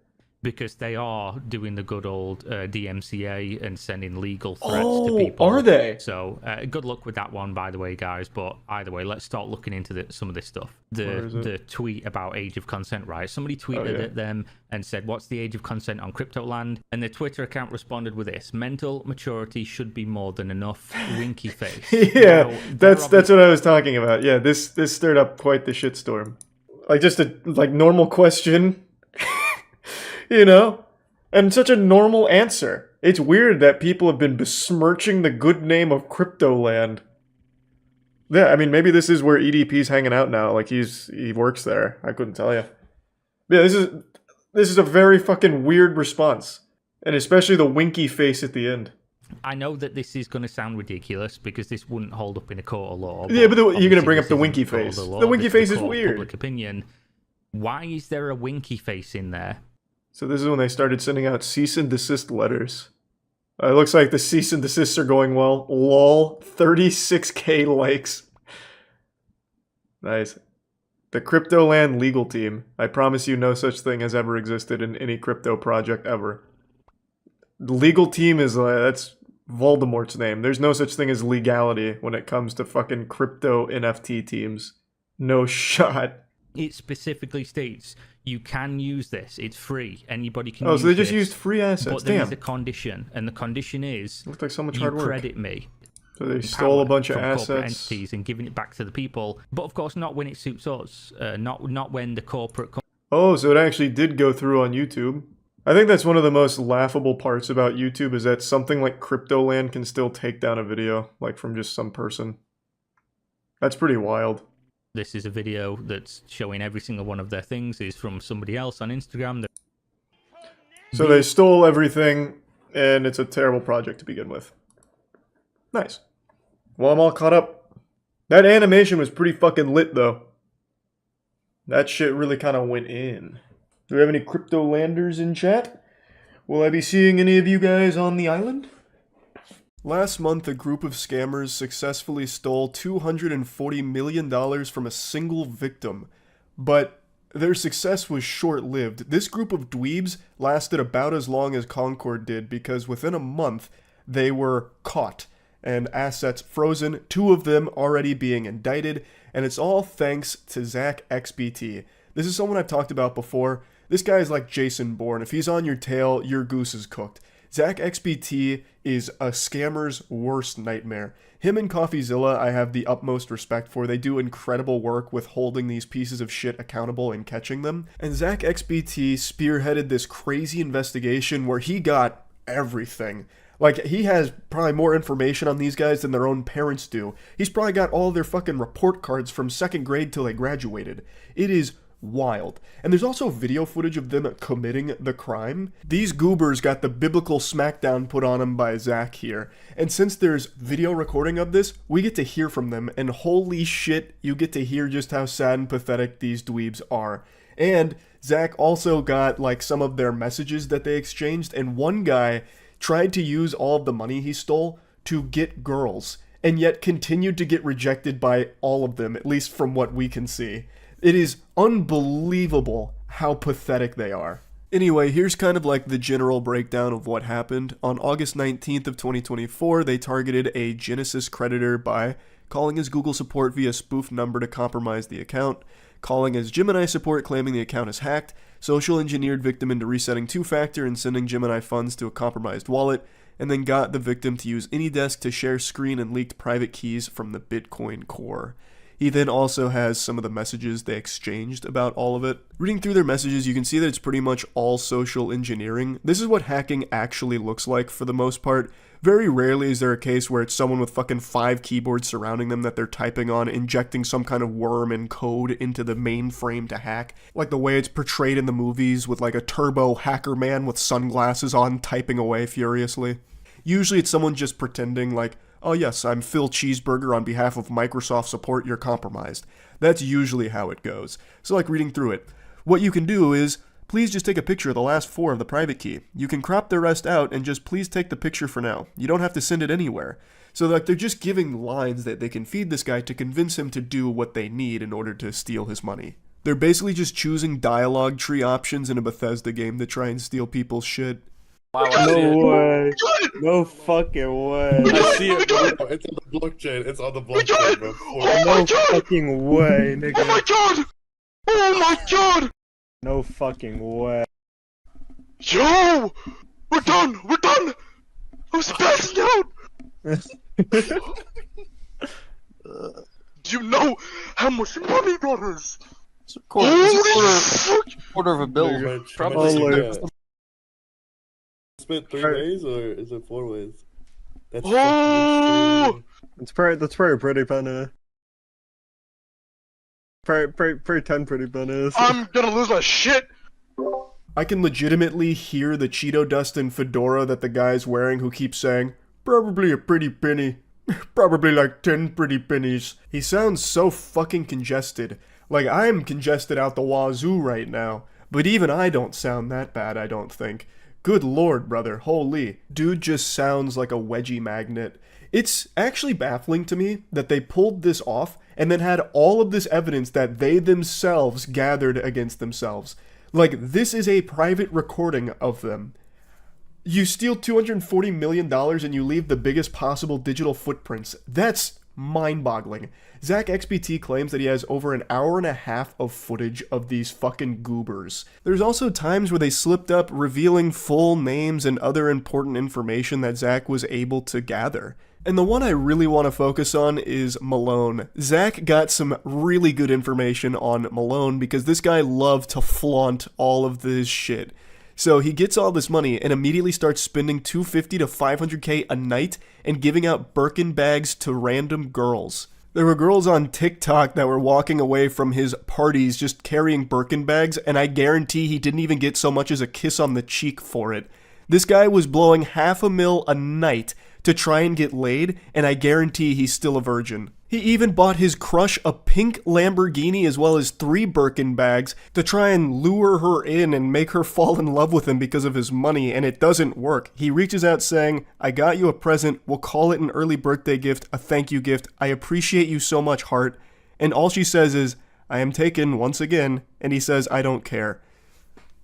because they are doing the good old DMCA and sending legal threats to people. Are they? So good luck with that one, by the way, guys. But either way, let's start looking into some of this stuff. The tweet about age of consent, right? Somebody tweeted at them and said, "What's the age of consent on Cryptoland?" And their Twitter account responded with this: "Mental maturity should be more than enough." Winky face. Yeah, now, that's what I was talking about. Yeah, this stirred up quite the shitstorm. Like, just a normal question. You know? And such a normal answer. It's weird that people have been besmirching the good name of Cryptoland. Yeah, I mean, maybe this is where EDP's hanging out now. Like, he works there. I couldn't tell you. Yeah, this is a very fucking weird response. And especially the winky face at the end. I know that this is going to sound ridiculous because this wouldn't hold up in a court of law. Yeah, but you're going to bring up the winky face. The winky face is weird. Public opinion. Why is there a winky face in there? So this is when they started sending out cease and desist letters. It looks like the cease and desists are going well. Lol, 36k likes. Nice. The Cryptoland legal team. I promise you no such thing has ever existed in any crypto project ever. The legal team is, that's Voldemort's name. There's no such thing as legality when it comes to fucking crypto NFT teams. No shot. It specifically states you can use this. It's free. Anybody can use this. Oh, so they just this, used free assets. But there is a condition, and the condition is looked like so much hard work. Credit me. So they stole a bunch of assets corporate entities and giving it back to the people. But of course, not when it suits us. Not when the corporate. Oh, so it actually did go through on YouTube. I think that's one of the most laughable parts about YouTube is that something like Cryptoland can still take down a video, like from just some person. That's pretty wild. This is a video that's showing every single one of their things is from somebody else on Instagram. So they stole everything, and it's a terrible project to begin with. Nice. Well, I'm all caught up. That animation was pretty fucking lit, though. That shit really kind of went in. Do we have any Cryptolanders in chat? Will I be seeing any of you guys on the island? Last month, a group of scammers successfully stole $240 million from a single victim. But their success was short-lived. This group of dweebs lasted about as long as Concord did because within a month, they were caught and assets frozen, 2 of them already being indicted, and it's all thanks to Zach XBT. This is someone I've talked about before. This guy is like Jason Bourne. If he's on your tail, your goose is cooked. Zach XBT is a scammer's worst nightmare. Him and CoffeeZilla I have the utmost respect for. They do incredible work with holding these pieces of shit accountable and catching them. And Zach XBT spearheaded this crazy investigation where he got everything. Like, he has probably more information on these guys than their own parents do. He's probably got all their fucking report cards from 2nd grade till they graduated. It is wild. And there's also video footage of them committing the crime. These goobers got the biblical smackdown put on them by Zach here. And since there's video recording of this, we get to hear from them. And holy shit, you get to hear just how sad and pathetic these dweebs are. And Zach also got, like, some of their messages that they exchanged. And one guy tried to use all of the money he stole to get girls, and yet continued to get rejected by all of them, at least from what we can see. It is unbelievable how pathetic they are. Anyway, here's kind of like the general breakdown of what happened. On August 19th of 2024, they targeted a Genesis creditor by calling his Google support via spoof number to compromise the account, calling his Gemini support claiming the account is hacked, social engineered victim into resetting 2-factor and sending Gemini funds to a compromised wallet, and then got the victim to use AnyDesk to share screen and leaked private keys from the Bitcoin core. He then also has some of the messages they exchanged about all of it. Reading through their messages, you can see that it's pretty much all social engineering. This is what hacking actually looks like for the most part. Very rarely is there a case where it's someone with fucking 5 keyboards surrounding them that they're typing on, injecting some kind of worm and code into the mainframe to hack. Like the way it's portrayed in the movies with like a turbo hacker man with sunglasses on typing away furiously. Usually it's someone just pretending like, oh yes, I'm Phil Cheeseburger on behalf of Microsoft support, you're compromised. That's usually how it goes. So like reading through it, what you can do is, please just take a picture of the last 4 of the private key. You can crop the rest out and just please take the picture for now. You don't have to send it anywhere. So like they're just giving lines that they can feed this guy to convince him to do what they need in order to steal his money. They're basically just choosing dialogue tree options in a Bethesda game to try and steal people's shit. No way. No fucking way. I see it, bro. It's on the blockchain. It's on the blockchain, bro. No fucking way, nigga. Oh my god! Oh my god! No fucking way. Yo! We're done! We're done! I'm spazzing out! Do you know how much money that is? It's a quarter of a bill. Probably. Spent 3 ways or is it 4 ways? That's It's pretty pretty penny. Pretty 10 pretty pennies. I'm gonna lose my shit! I can legitimately hear the Cheeto dust and fedora that the guy's wearing who keeps saying, probably a pretty penny. Probably like 10 pretty pennies. He sounds so fucking congested. Like I'm congested out the wazoo right now. But even I don't sound that bad, I don't think. Good lord, brother. Holy. Dude just sounds like a wedgie magnet. It's actually baffling to me that they pulled this off and then had all of this evidence that they themselves gathered against themselves. Like, this is a private recording of them. You steal $240 million and you leave the biggest possible digital footprints. That's mind-boggling. Zach XBT claims that he has over an hour and a half of footage of these fucking goobers. There's also times where they slipped up revealing full names and other important information that Zach was able to gather. And the one I really want to focus on is Malone. Zach got some really good information on Malone because this guy loved to flaunt all of this shit. So he gets all this money and immediately starts spending $250 to $500K a night and giving out Birkin bags to random girls. There were girls on TikTok that were walking away from his parties just carrying Birkin bags, and I guarantee he didn't even get so much as a kiss on the cheek for it. This guy was blowing $500,000 a night to try and get laid, and I guarantee he's still a virgin. He even bought his crush a pink Lamborghini as well as 3 Birkin bags to try and lure her in and make her fall in love with him because of his money, and it doesn't work. He reaches out saying, I got you a present, we'll call it an early birthday gift, a thank you gift, I appreciate you so much, heart. And all she says is, I am taken once again, and he says, I don't care.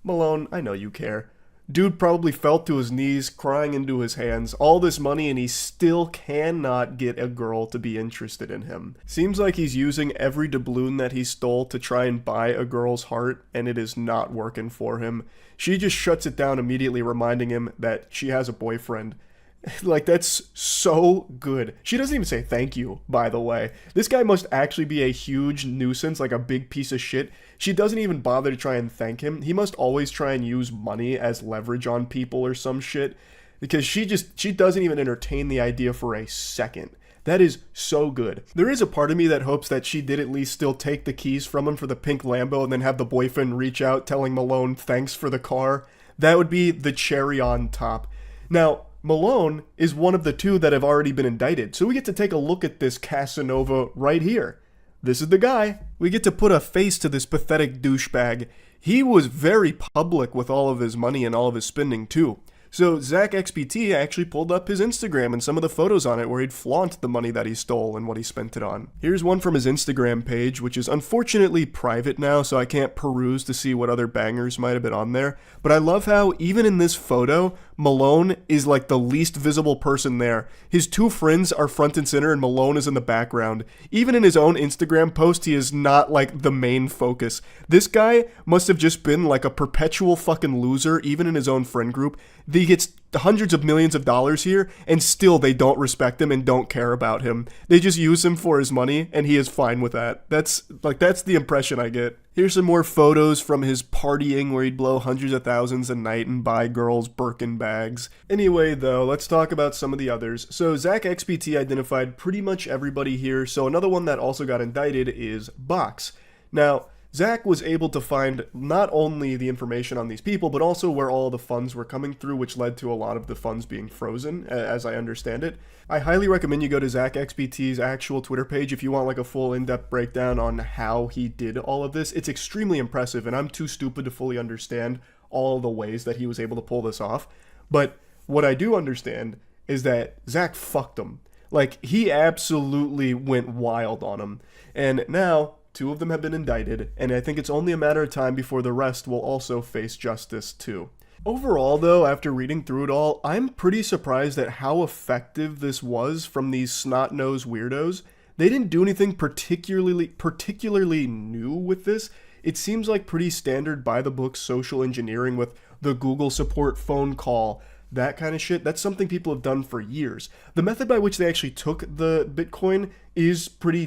Malone, I know you care. Dude probably fell to his knees, crying into his hands, all this money, and he still cannot get a girl to be interested in him. Seems like he's using every doubloon that he stole to try and buy a girl's heart, and it is not working for him. She just shuts it down immediately, reminding him that she has a boyfriend. Like, that's so good. She doesn't even say thank you, by the way. This guy must actually be a huge nuisance, like a big piece of shit. She doesn't even bother to try and thank him. He must always try and use money as leverage on people or some shit. Because she doesn't even entertain the idea for a second. That is so good. There is a part of me that hopes that she did at least still take the keys from him for the pink Lambo and then have the boyfriend reach out telling Malone thanks for the car. That would be the cherry on top. Now, Malone is one of the 2 that have already been indicted, so we get to take a look at this Casanova right here. This is the guy. We get to put a face to this pathetic douchebag. He was very public with all of his money and all of his spending too. So Zach XBT actually pulled up his Instagram and some of the photos on it where he'd flaunt the money that he stole and what he spent it on. Here's one from his Instagram page, which is unfortunately private now, so I can't peruse to see what other bangers might have been on there. But I love how even in this photo, Malone is like the least visible person there. His 2 friends are front and center and Malone is in the background. Even in his own Instagram post, he is not like the main focus. This guy must have just been like a perpetual fucking loser, even in his own friend group. He gets hundreds of millions of dollars here, and still they don't respect him and don't care about him. They just use him for his money, and he is fine with that. That's the impression I get. Here's some more photos from his partying where he'd blow hundreds of thousands a night and buy girls Birkin bags. Anyway, though, let's talk about some of the others. So Zach XBT identified pretty much everybody here, so another one that also got indicted is Box. Now, Zach was able to find not only the information on these people, but also where all the funds were coming through, which led to a lot of the funds being frozen, as I understand it. I highly recommend you go to Zach XBT's actual Twitter page if you want like a full in-depth breakdown on how he did all of this. It's extremely impressive, and I'm too stupid to fully understand all the ways that he was able to pull this off. But what I do understand is that Zach fucked him. Like, he absolutely went wild on him. And now, 2 of them have been indicted, and I think it's only a matter of time before the rest will also face justice too. Overall, though, after reading through it all, I'm pretty surprised at how effective this was from these snot-nosed weirdos. They didn't do anything particularly new with this. It seems like pretty standard by-the-book social engineering with the Google support phone call, that kind of shit. That's something people have done for years. The method by which they actually took the Bitcoin is pretty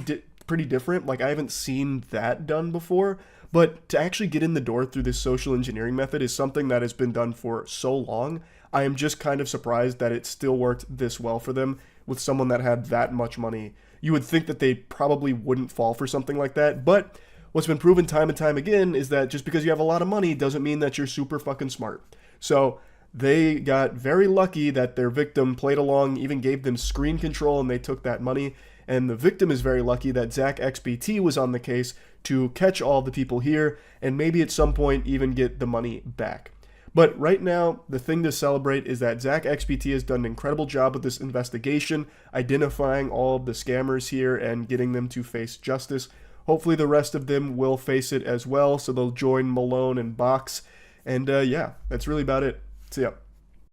different. Like, I haven't seen that done before. But to actually get in the door through this social engineering method is something that has been done for so long. I am just kind of surprised that it still worked this well for them with someone that had that much money. You would think that they probably wouldn't fall for something like that, but what's been proven time and time again is that just because you have a lot of money doesn't mean that you're super fucking smart. So they got very lucky that their victim played along, even gave them screen control, and they took that money. And the victim is very lucky that Zach XBT was on the case to catch all the people here and maybe at some point even get the money back. But right now, the thing to celebrate is that Zach XBT has done an incredible job with this investigation, identifying all of the scammers here and getting them to face justice. Hopefully the rest of them will face it as well, so they'll join Malone and Box. And yeah, that's really about it. So yeah.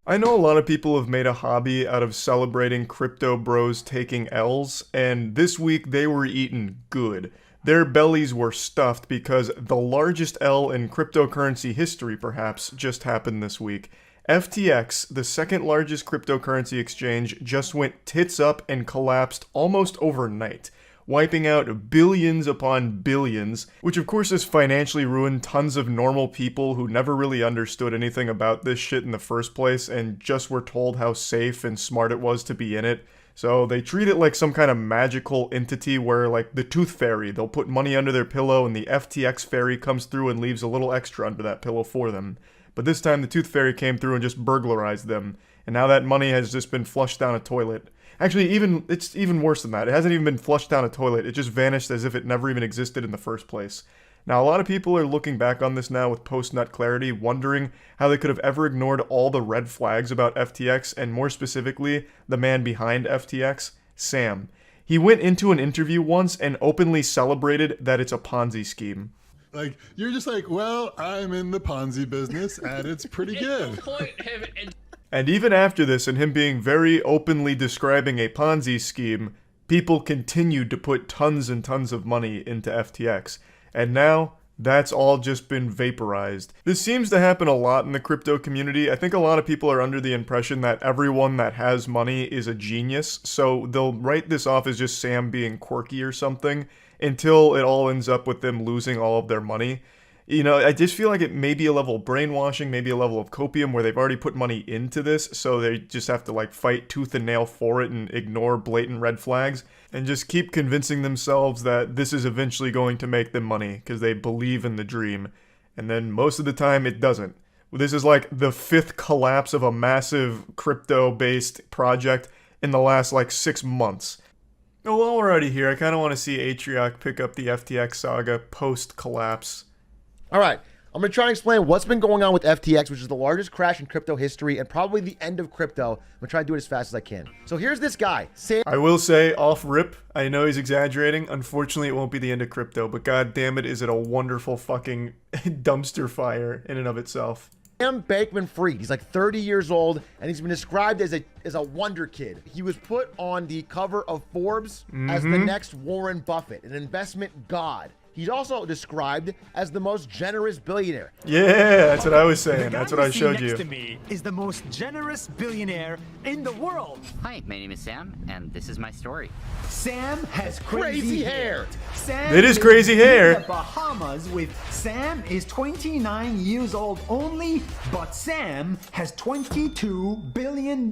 I know a lot of people have made a hobby out of celebrating crypto bros taking L's, and this week they were eating good. Their bellies were stuffed because the largest L in cryptocurrency history, perhaps, just happened this week. FTX, the second largest cryptocurrency exchange, just went tits up and collapsed almost overnight, wiping out billions upon billions, which of course has financially ruined tons of normal people who never really understood anything about this shit in the first place and just were told how safe and smart it was to be in it. So they treat it like some kind of magical entity where, like the Tooth Fairy, they'll put money under their pillow and the FTX Fairy comes through and leaves a little extra under that pillow for them. But this time the Tooth Fairy came through and just burglarized them, and now that money has just been flushed down a toilet. Actually, it's even worse than that. It hasn't even been flushed down a toilet. It just vanished as if it never even existed in the first place. Now, a lot of people are looking back on this now with post-nut clarity, wondering how they could have ever ignored all the red flags about FTX, and more specifically, the man behind FTX, Sam. He went into an interview once and openly celebrated that it's a Ponzi scheme. Like, you're just like, well, I'm in the Ponzi business, and it's pretty good. And even after this, and him being very openly describing a Ponzi scheme, people continued to put tons and tons of money into FTX. And now, that's all just been vaporized. This seems to happen a lot in the crypto community. I think a lot of people are under the impression that everyone that has money is a genius, so they'll write this off as just Sam being quirky or something, until it all ends up with them losing all of their money. You know, I just feel like it may be a level of brainwashing, maybe a level of copium where they've already put money into this, so they just have to like fight tooth and nail for it and ignore blatant red flags, and just keep convincing themselves that this is eventually going to make them money, because they believe in the dream. And then most of the time it doesn't. This is like the 5th collapse of a massive crypto-based project in the last like 6 months. Oh, while we're already here, I kind of want to see Atrioc pick up the FTX saga post-collapse. All right, I'm going to try and explain what's been going on with FTX, which is the largest crash in crypto history and probably the end of crypto. I'm going to try to do it as fast as I can. So here's this guy, Sam. I will say, off rip, I know he's exaggerating. Unfortunately, it won't be the end of crypto, but god damn it, is it a wonderful fucking dumpster fire in and of itself. Sam Bankman-Fried. He's like 30 years old, and he's been described as a wonder kid. He was put on the cover of Forbes as the next Warren Buffett, an investment god. He's also described as the most generous billionaire. Yeah, that's what I was saying. That's what I showed you. Next to me is the most generous billionaire in the world. Hi, my name is Sam, and this is my story. Sam has crazy hair. Sam it is crazy hair. In the Bahamas with Sam is 29 years old only, but Sam has $22 billion.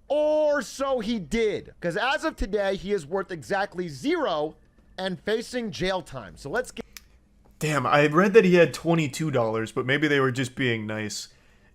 Or so he did, because as of today, he is worth exactly zero and facing jail time. So let's get... Damn, I read that he had $22, but maybe they were just being nice.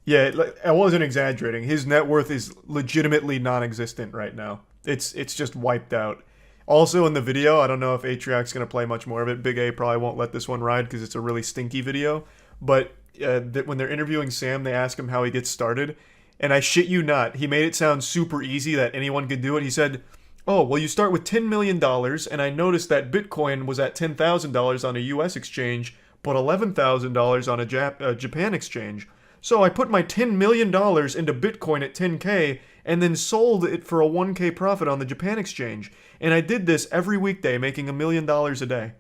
Yeah, I wasn't exaggerating. His net worth is legitimately non-existent right now. It's just wiped out. Also in the video, I don't know if Atrioc's going to play much more of it. Big A probably won't let this one ride because it's a really stinky video. But when they're interviewing Sam, they ask him how he gets started. And I shit you not, he made it sound super easy that anyone could do it. He said, Oh, well, you start with $10 million, and I noticed that Bitcoin was at $10,000 on a US exchange, but $11,000 on a Japan exchange. So I put my $10 million into Bitcoin at 10K, and then sold it for a 1K profit on the Japan exchange. And I did this every weekday, making $1 million a day.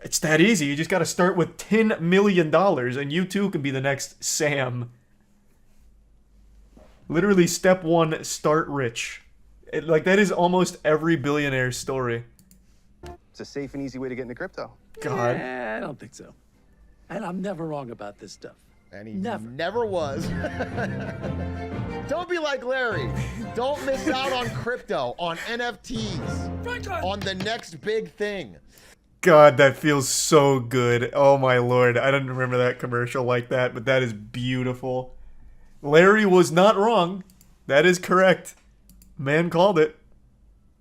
It's that easy. You just got to start with $10 million, and you too can be the next Sam. Literally, step one, start rich. Like, that is almost every billionaire's story. It's a safe and easy way to get into crypto. God. I don't think so. And I'm never wrong about this stuff. And he never was. Don't be like Larry. Don't miss out on crypto, on NFTs, on the next big thing. God, that feels so good. Oh my lord. I don't remember that commercial like that, but that is beautiful. Larry was not wrong. That is correct. Man called it.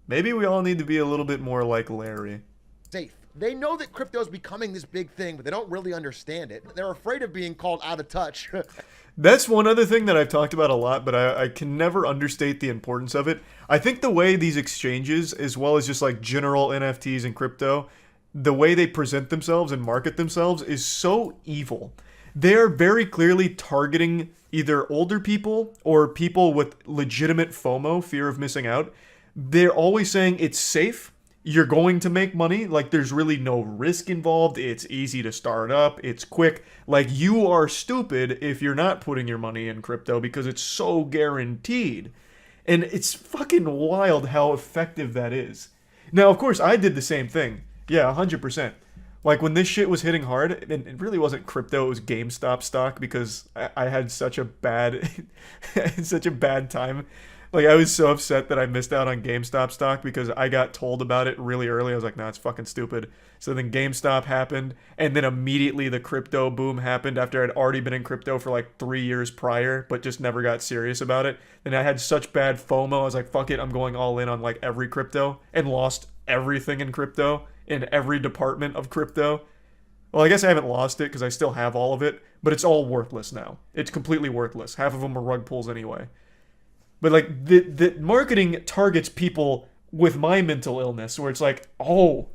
Maybe we all need to be a little bit more like Larry. Safe. They know that crypto is becoming this big thing, but they don't really understand it. They're afraid of being called out of touch. That's one other thing that I've talked about a lot, but I can never understate the importance of it. I think the way these exchanges, as well as just like general NFTs and crypto, the way they present themselves and market themselves is so evil. They're very clearly targeting either older people or people with legitimate FOMO, fear of missing out. They're always saying it's safe. You're going to make money. Like, there's really no risk involved. It's easy to start up. It's quick. Like, you are stupid if you're not putting your money in crypto because it's so guaranteed. And it's fucking wild how effective that is. Now, of course, I did the same thing. Yeah, 100%. Like, when this shit was hitting hard, and it really wasn't crypto, it was GameStop stock because I had such a bad, such a bad time. Like, I was so upset that I missed out on GameStop stock because I got told about it really early. I was like, nah, it's fucking stupid. So then GameStop happened, and then immediately the crypto boom happened after I'd already been in crypto for like 3 years prior, but just never got serious about it. And I had such bad FOMO, I was like, fuck it, I'm going all in on like every crypto, and lost everything in crypto, in every department of crypto. Well, I guess I haven't lost it because I still have all of it, but it's all worthless now. It's completely worthless. Half of them are rug pulls anyway. But like the marketing targets people with my mental illness, where it's like, oh,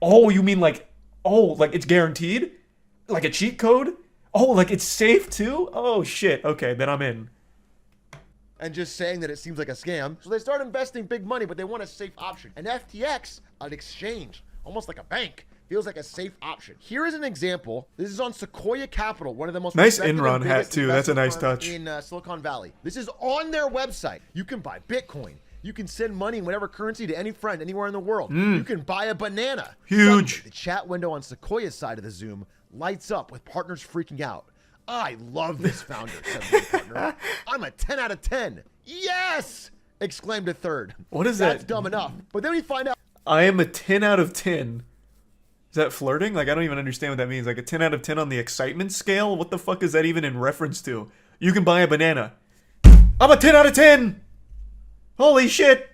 you mean like it's guaranteed, like a cheat code? Oh, like it's safe too? Oh shit. Okay, then I'm in. And just saying that it seems like a scam, so they start investing big money, but they want a safe option. And FTX, an exchange, almost like a bank, feels like a safe option. Here is an example. This is on Sequoia Capital, one of the most nice Enron hat too. That's a nice touch. In Silicon Valley. This is on their website. You can buy Bitcoin. You can send money in whatever currency to any friend anywhere in the world. You can buy a banana. Huge. Suddenly, the chat window on Sequoia's side of the Zoom lights up with partners freaking out. I love this founder, said one partner. I'm a 10 out of 10. Yes! Exclaimed a third. What is That's that? dumb enough. But then we find out. I am a 10 out of 10. Is that flirting? Like, I don't even understand what that means. Like, a 10 out of 10 on the excitement scale? What the fuck is that even in reference to? You can buy a banana. I'm a 10 out of 10! Holy shit!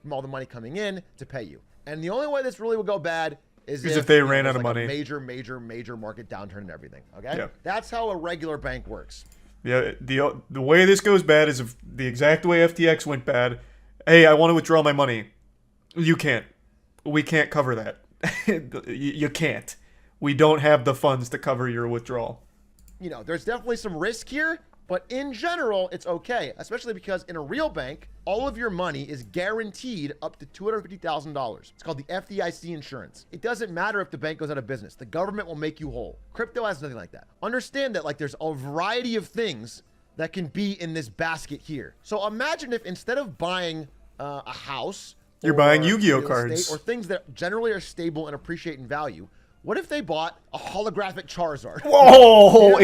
From all the money coming in to pay you. And the only way this really will go bad is if they ran out of like money. A major market downturn and everything. Okay? Yeah. That's how a regular bank works. Yeah, the way this goes bad is if the exact way FTX went bad. Hey, I want to withdraw my money. You can't. We can't cover that. You can't. We don't have the funds to cover your withdrawal. You know, there's definitely some risk here, but in general, it's okay, especially because in a real bank, all of your money is guaranteed up to $250,000. It's called the FDIC insurance. It doesn't matter if the bank goes out of business. The government will make you whole. Crypto has nothing like that. Understand that, like, there's a variety of things that can be in this basket here. So imagine if instead of buying a house, you're buying Yu-Gi-Oh cards or things that generally are stable and appreciate in value, what if they bought a holographic Charizard? Whoa!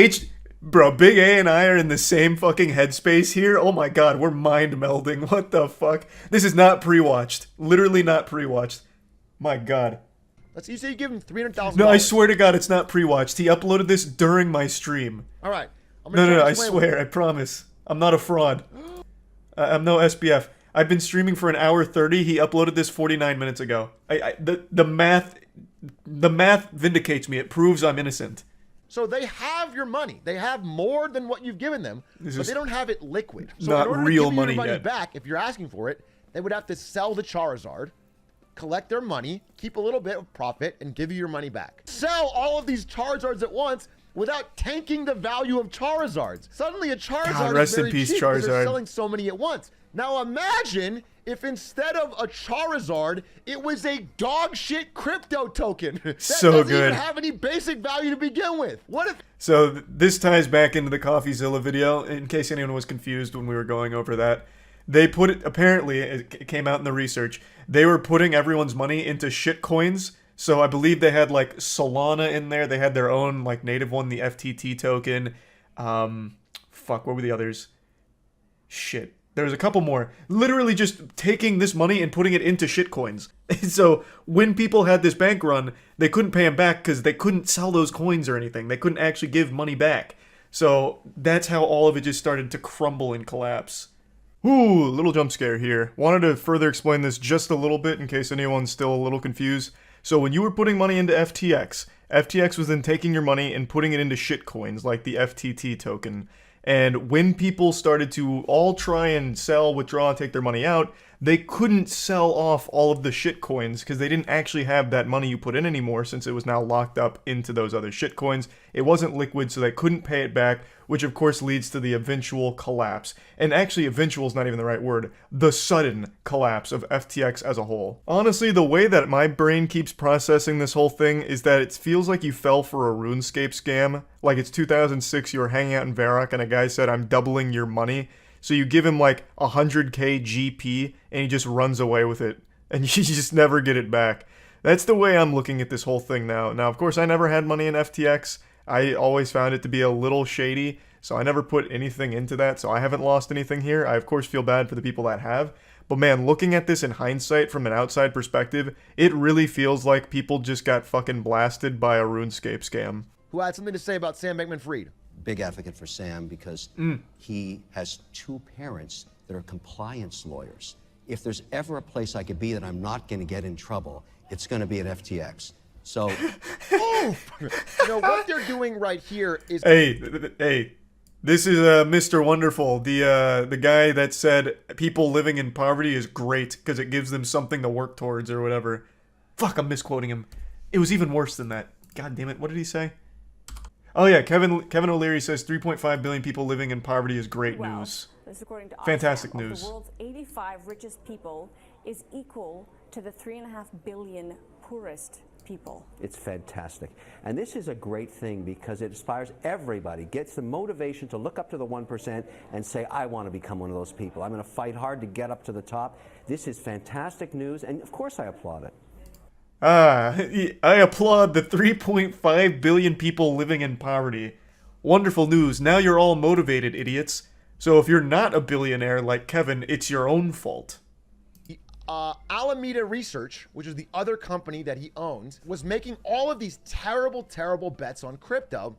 Bro, Big A and I are in the same fucking headspace here. Oh my god, we're mind melding. What the fuck? This is not pre-watched. Literally not pre-watched. My god. Let's you say you give him $300,000. No, I swear to god it's not pre-watched. He uploaded this during my stream. All right. No, I swear. I promise. I'm not a fraud. I'm no SBF. I've been streaming for an hour 30. He uploaded this 49 minutes ago. The math vindicates me. It proves I'm innocent. So they have your money. They have more than what you've given them, but they don't have it liquid. So not in order real to give money you your money yet. back, if you're asking for it, they would have to sell the Charizard, collect their money, keep a little bit of profit, and give you your money back. Sell all of these Charizards at once without tanking the value of Charizards. Suddenly a Charizard rest is in very peace, cheap because they're Charizard. selling so many at once. Now imagine if instead of a Charizard, it was a dog shit crypto token. That So doesn't good. even have any basic value to begin with. What if So this ties back into the CoffeeZilla video, in case anyone was confused when we were going over that. They put it, apparently, it came out in the research, they were putting everyone's money into shit coins. So I believe they had like Solana in there. They had their own like native one, the FTT token. Fuck, what were the others? Shit. There was a couple more. Literally just taking this money and putting it into shit coins. So when people had this bank run, they couldn't pay them back because they couldn't sell those coins or anything. They couldn't actually give money back. So that's how all of it just started to crumble and collapse. Ooh, little jump scare here. Wanted to further explain this just a little bit in case anyone's still a little confused. So when you were putting money into FTX, FTX was then taking your money and putting it into shit coins like the FTT token. And when people started to all try and sell, withdraw, take their money out, they couldn't sell off all of the shit coins because they didn't actually have that money you put in anymore since it was now locked up into those other shit coins. It wasn't liquid, so they couldn't pay it back, which of course leads to the eventual collapse. And actually, eventual is not even the right word. The sudden collapse of FTX as a whole. Honestly, the way that my brain keeps processing this whole thing is that it feels like you fell for a RuneScape scam. Like it's 2006, you were hanging out in Varrock and a guy said, "I'm doubling your money." So you give him like 100k GP and he just runs away with it. And you just never get it back. That's the way I'm looking at this whole thing now. Now, of course, I never had money in FTX. I always found it to be a little shady. So I never put anything into that. So I haven't lost anything here. I, of course, feel bad for the people that have. But man, looking at this in hindsight from an outside perspective, it really feels like people just got fucking blasted by a RuneScape scam. who had something to say about Sam Bankman-Fried? Big advocate for Sam because he has two parents that are compliance lawyers. If there's ever a place I could be that I'm not going to get in trouble, it's going to be at FTX. So, you know what they're doing right here is. Hey, this is Mr. Wonderful, the guy that said people living in poverty is great because it gives them something to work towards or whatever. Fuck, I'm misquoting him. It was even worse than that. God damn it, what did he say? Oh yeah, Kevin O'Leary says 3.5 billion people living in poverty is great news. This, according to Fantastic Oxfam, news. The world's 85 richest people is equal to the 3.5 billion poorest people. It's fantastic. And this is a great thing because it inspires everybody, gets the motivation to look up to the 1% and say, I want to become one of those people. I'm going to fight hard to get up to the top. This is fantastic news, and of course I applaud it. I applaud the 3.5 billion people living in poverty. Wonderful news. Now you're all motivated, idiots. So if you're not a billionaire like Kevin, it's your own fault. Alameda Research, which is the other company that he owns, was making all of these terrible, terrible bets on crypto,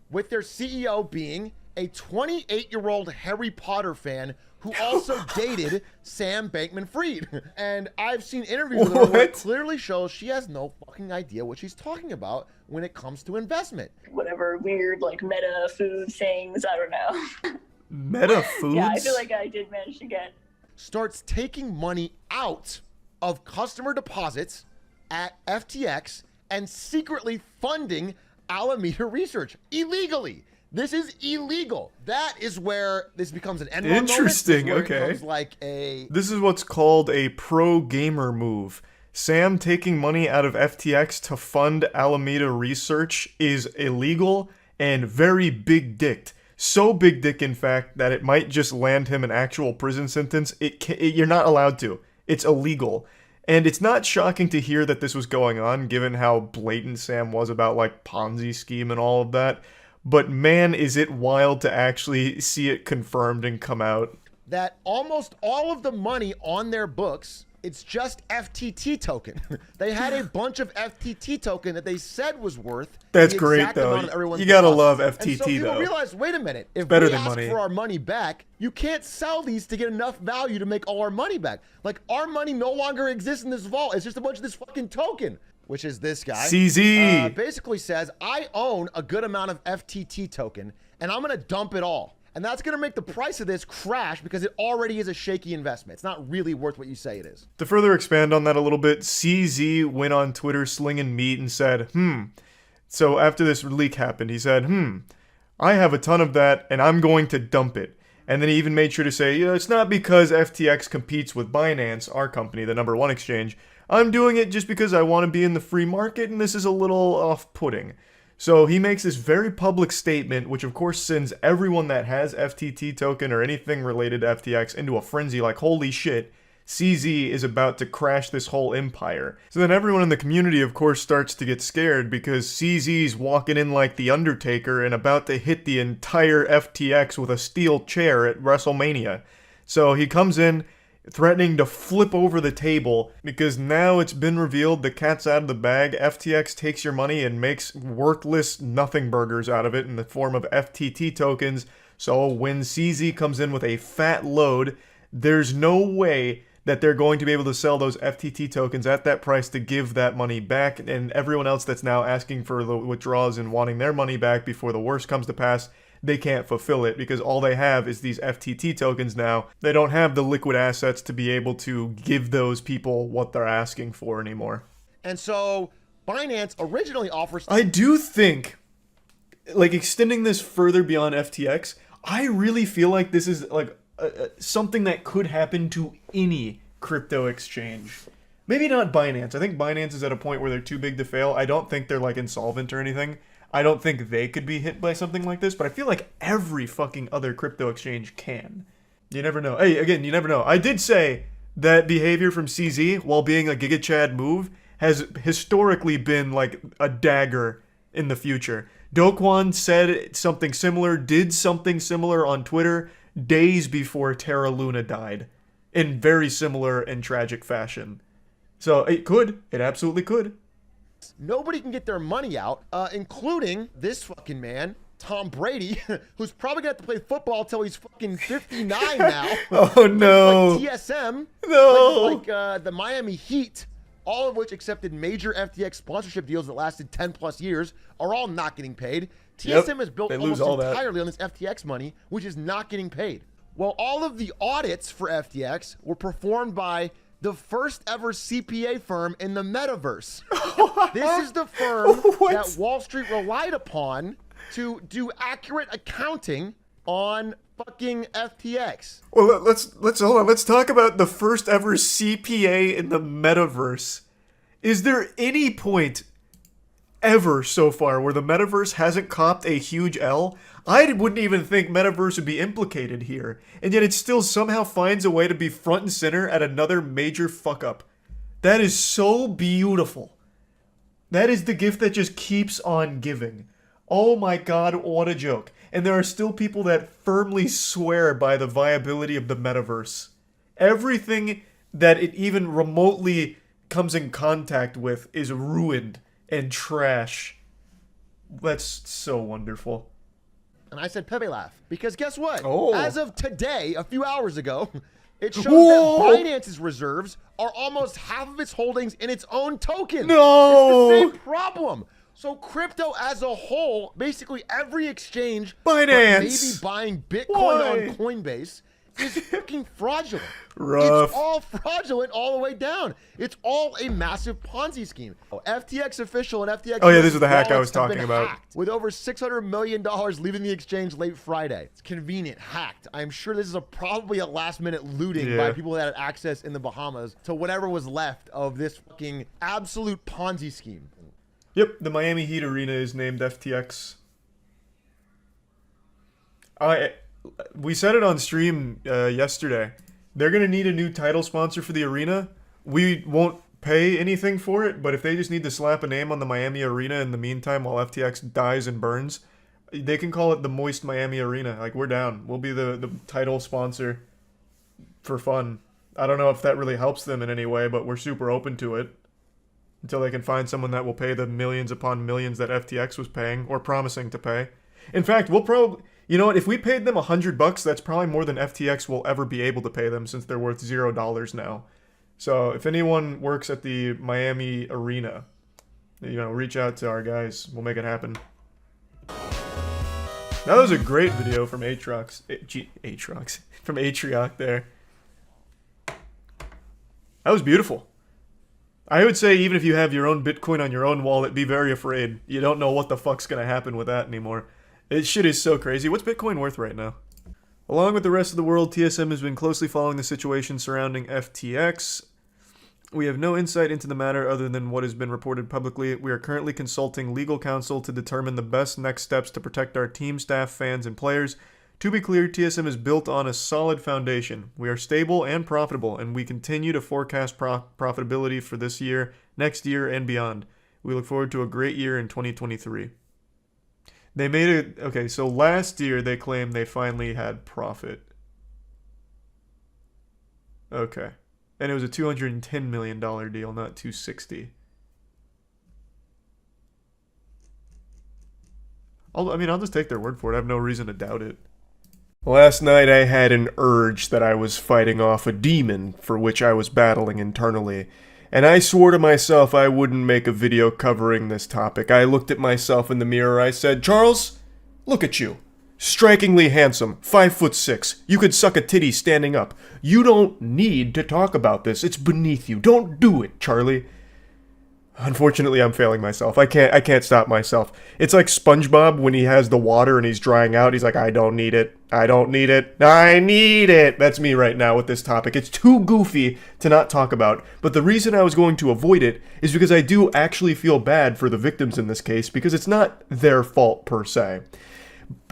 with their CEO being a 28-year-old Harry Potter fan who also dated Sam Bankman-Fried. And I've seen interviews with her where it clearly shows she has no fucking idea what she's talking about when it comes to investment. Whatever weird, like, meta food things, I don't know. Meta foods? Yeah, I feel like I did manage to get. Starts taking money out of customer deposits at FTX and secretly funding Alameda Research illegally. This is illegal. That is where this becomes an Enron Interesting, moment. This is where okay. it becomes like a... This is what's called a pro-gamer move. Sam taking money out of FTX to fund Alameda Research is illegal and very big-dicked. So big dick, in fact, that it might just land him an actual prison sentence. You're not allowed to. It's illegal. And it's not shocking to hear that this was going on, given how blatant Sam was about, like, Ponzi scheme and all of that. But man, is it wild to actually see it confirmed and come out. That almost all of the money on their books, it's just FTT token. They had a bunch of FTT token that they said was worth. That's the great, exact though. amount of everyone's You gotta deposit. love FTT, and so people though. realize, wait a minute, if better we than ask money. for our money back, you can't sell these to get enough value to make all our money back. Like, our money no longer exists in this vault. It's just a bunch of this fucking token. Which is this guy. CZ. Basically says, I own a good amount of FTT token, and I'm going to dump it all. And that's going to make the price of this crash because it already is a shaky investment. It's not really worth what you say it is. To further expand on that a little bit, CZ went on Twitter slinging meat and said, So after this leak happened, he said, I have a ton of that and I'm going to dump it. And then he even made sure to say, it's not because FTX competes with Binance, our company, the #1 exchange. I'm doing it just because I want to be in the free market and this is a little off-putting. So he makes this very public statement, which of course sends everyone that has FTT token or anything related to FTX into a frenzy like, holy shit, CZ is about to crash this whole empire. So then everyone in the community of course starts to get scared because CZ's walking in like the Undertaker and about to hit the entire FTX with a steel chair at WrestleMania. So he comes in threatening to flip over the table because now it's been revealed the cat's out of the bag. FTX takes your money and makes worthless nothing burgers out of it in the form of FTT tokens. So when CZ comes in with a fat load, there's no way that they're going to be able to sell those FTT tokens at that price to give that money back, and everyone else that's now asking for the withdrawals and wanting their money back before the worst comes to pass, they can't fulfill it because all they have is these FTT tokens now. They don't have the liquid assets to be able to give those people what they're asking for anymore. And so Binance originally offers... I do think, like, extending this further beyond FTX, I really feel like this is like something that could happen to any crypto exchange. Maybe not Binance. I think Binance is at a point where they're too big to fail. I don't think they're like insolvent or anything. I don't think they could be hit by something like this, but I feel like every fucking other crypto exchange can. You never know. Hey, again, you never know. I did say that behavior from CZ, while being a Giga Chad move, has historically been like a dagger in the future. Do Kwon said something similar, did something similar on Twitter days before Terra Luna died, in very similar and tragic fashion. So it could. It absolutely could. Nobody can get their money out, including this fucking man, Tom Brady, who's probably going to have to play football till he's fucking 59 now. Oh, no. Like TSM. No. Like the Miami Heat, all of which accepted major FTX sponsorship deals that lasted 10 plus years, are all not getting paid. TSM is built almost entirely on this FTX money, which is not getting paid. Well, all of the audits for FTX were performed by the first ever CPA firm in the metaverse. This is the firm that Wall Street relied upon to do accurate accounting on fucking FTX. Well, let's hold on. Let's talk about the first ever CPA in the metaverse. Is there any point ever so far where the metaverse hasn't copped a huge L? I wouldn't even think metaverse would be implicated here, and yet it still somehow finds a way to be front and center at another major fuck up. That is so beautiful. That is the gift that just keeps on giving. Oh my god, what a joke. And there are still people that firmly swear by the viability of the metaverse. Everything that it even remotely comes in contact with is ruined and trash. That's so wonderful. And I said Pepe laugh because guess what? Oh. As of today, a few hours ago, it shows Whoa. that Binance's reserves are almost half of its holdings in its own token. No. It's the same problem. So crypto as a whole, basically every exchange, Binance, maybe buying Bitcoin on Coinbase, is fucking fraudulent. Rough. It's all fraudulent all the way down. It's all a massive Ponzi scheme. FTX official and FTX. Oh yeah, this is the hack I was wallets have talking been about. hacked, with over $600 million leaving the exchange late Friday. It's convenient, hacked. I'm sure this is probably a last-minute looting by people that had access in the Bahamas to whatever was left of this fucking absolute Ponzi scheme. Yep, the Miami Heat arena is named FTX. We said it on stream yesterday. They're going to need a new title sponsor for the arena. We won't pay anything for it, but if they just need to slap a name on the Miami arena in the meantime while FTX dies and burns, they can call it the Moist Miami Arena. Like, we're down. We'll be the title sponsor for fun. I don't know if that really helps them in any way, but we're super open to it. Until they can find someone that will pay the millions upon millions that FTX was paying or promising to pay. In fact, we'll probably... You know what? If we paid them $100, that's probably more than FTX will ever be able to pay them since they're worth $0 now. So if anyone works at the Miami Arena, reach out to our guys. We'll make it happen. That was a great video from Aatrox. Aatrox. From Atrioc there. That was beautiful. I would say even if you have your own Bitcoin on your own wallet, be very afraid. You don't know what the fuck's gonna happen with that anymore. This shit is so crazy. What's Bitcoin worth right now? Along with the rest of the world, TSM has been closely following the situation surrounding FTX. We have no insight into the matter other than what has been reported publicly. We are currently consulting legal counsel to determine the best next steps to protect our team, staff, fans, and players. To be clear, TSM is built on a solid foundation. We are stable and profitable, and we continue to forecast profitability for this year, next year, and beyond. We look forward to a great year in 2023. They made it... Okay, so last year they claimed they finally had profit. Okay. And it was a $210 million deal, not $260. I'll just take their word for it. I have no reason to doubt it. Last night I had an urge that I was fighting off a demon for which I was battling internally, and I swore to myself I wouldn't make a video covering this topic. I looked at myself in the mirror, I said, Charles, look at you. Strikingly handsome, 5'6". You could suck a titty standing up. You don't need to talk about this. It's beneath you. Don't do it, Charlie. Unfortunately, I'm failing myself. I can't stop myself. It's like SpongeBob when he has the water and he's drying out. He's like, I don't need it. I don't need it. I need it. That's me right now with this topic. It's too goofy to not talk about. But the reason I was going to avoid it is because I do actually feel bad for the victims in this case because it's not their fault per se.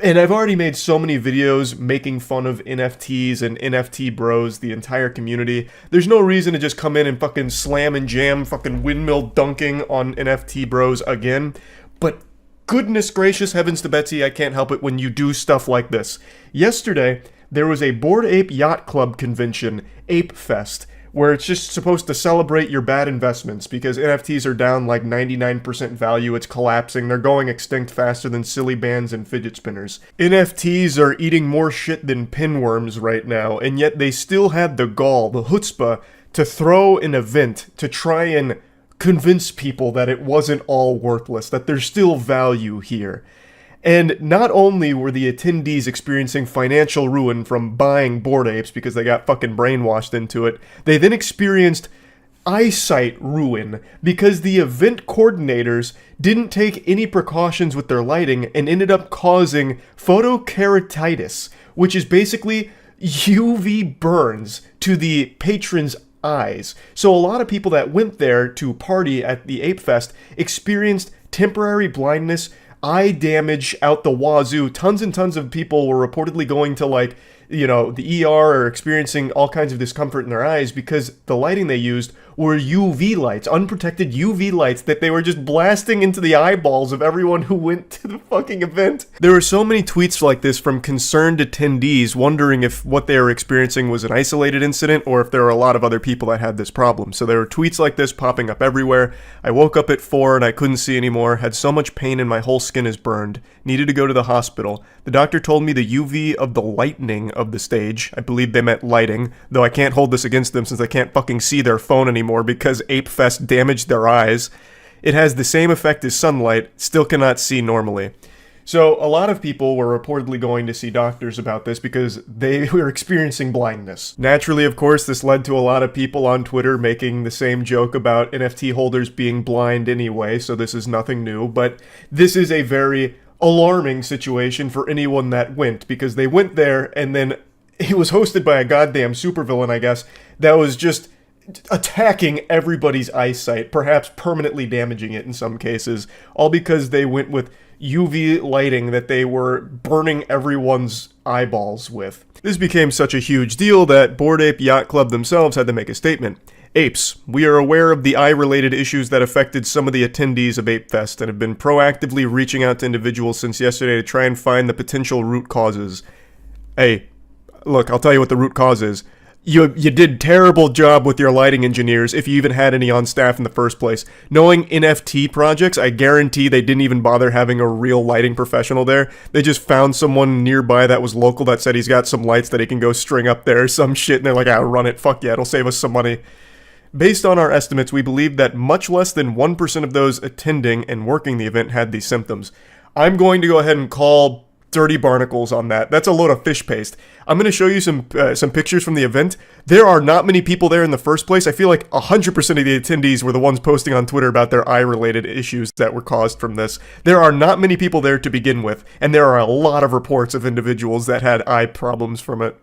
And I've already made so many videos making fun of NFTs and NFT bros, the entire community. There's no reason to just come in and fucking slam and jam fucking windmill dunking on NFT bros again. But goodness gracious, heavens to Betsy, I can't help it when you do stuff like this. Yesterday, there was a Bored Ape Yacht Club convention, Ape Fest, where it's just supposed to celebrate your bad investments because NFTs are down like 99% value, it's collapsing, they're going extinct faster than silly bands and fidget spinners. NFTs are eating more shit than pinworms right now, and yet they still had the gall, the chutzpah, to throw an event to try and convince people that it wasn't all worthless, that there's still value here. And not only were the attendees experiencing financial ruin from buying Bored Apes because they got fucking brainwashed into it, they then experienced eyesight ruin because the event coordinators didn't take any precautions with their lighting and ended up causing photokeratitis, which is basically UV burns to the patrons' eyes. So a lot of people that went there to party at the Ape Fest experienced temporary blindness, eye damage out the wazoo. Tons and tons of people were reportedly going to, like, you know, the ER or experiencing all kinds of discomfort in their eyes because the lighting they used were UV lights, unprotected UV lights that they were just blasting into the eyeballs of everyone who went to the fucking event. There were so many tweets like this from concerned attendees wondering if what they were experiencing was an isolated incident or if there were a lot of other people that had this problem. So there were tweets like this popping up everywhere. I woke up at 4 and I couldn't see anymore, had so much pain and my whole skin is burned, needed to go to the hospital. The doctor told me the UV of the lightning of the stage, I believe they meant lighting, though I can't hold this against them since I can't fucking see their phone anymore because Ape Fest damaged their eyes. It has the same effect as sunlight, still cannot see normally. So a lot of people were reportedly going to see doctors about this because they were experiencing blindness. Naturally, of course, this led to a lot of people on Twitter making the same joke about NFT holders being blind anyway, so this is nothing new, but this is a very alarming situation for anyone that went because they went there and then it was hosted by a goddamn supervillain, I guess, that was just attacking everybody's eyesight, perhaps permanently damaging it in some cases, all because they went with UV lighting that they were burning everyone's eyeballs with. This became such a huge deal that Bored Ape Yacht Club themselves had to make a statement. Apes, we are aware of the eye-related issues that affected some of the attendees of Ape Fest and have been proactively reaching out to individuals since yesterday to try and find the potential root causes. Hey, look, I'll tell you what the root cause is. You did terrible job with your lighting engineers, if you even had any on staff in the first place. Knowing NFT projects, I guarantee they didn't even bother having a real lighting professional there. They just found someone nearby that was local that said he's got some lights that he can go string up there or some shit, and they're like, run it, fuck yeah, it'll save us some money. Based on our estimates, we believe that much less than 1% of those attending and working the event had these symptoms. I'm going to go ahead and call dirty barnacles on that. That's a load of fish paste. I'm going to show you some pictures from the event. There are not many people there in the first place. I feel like 100% of the attendees were the ones posting on Twitter about their eye-related issues that were caused from this. There are not many people there to begin with, and there are a lot of reports of individuals that had eye problems from it.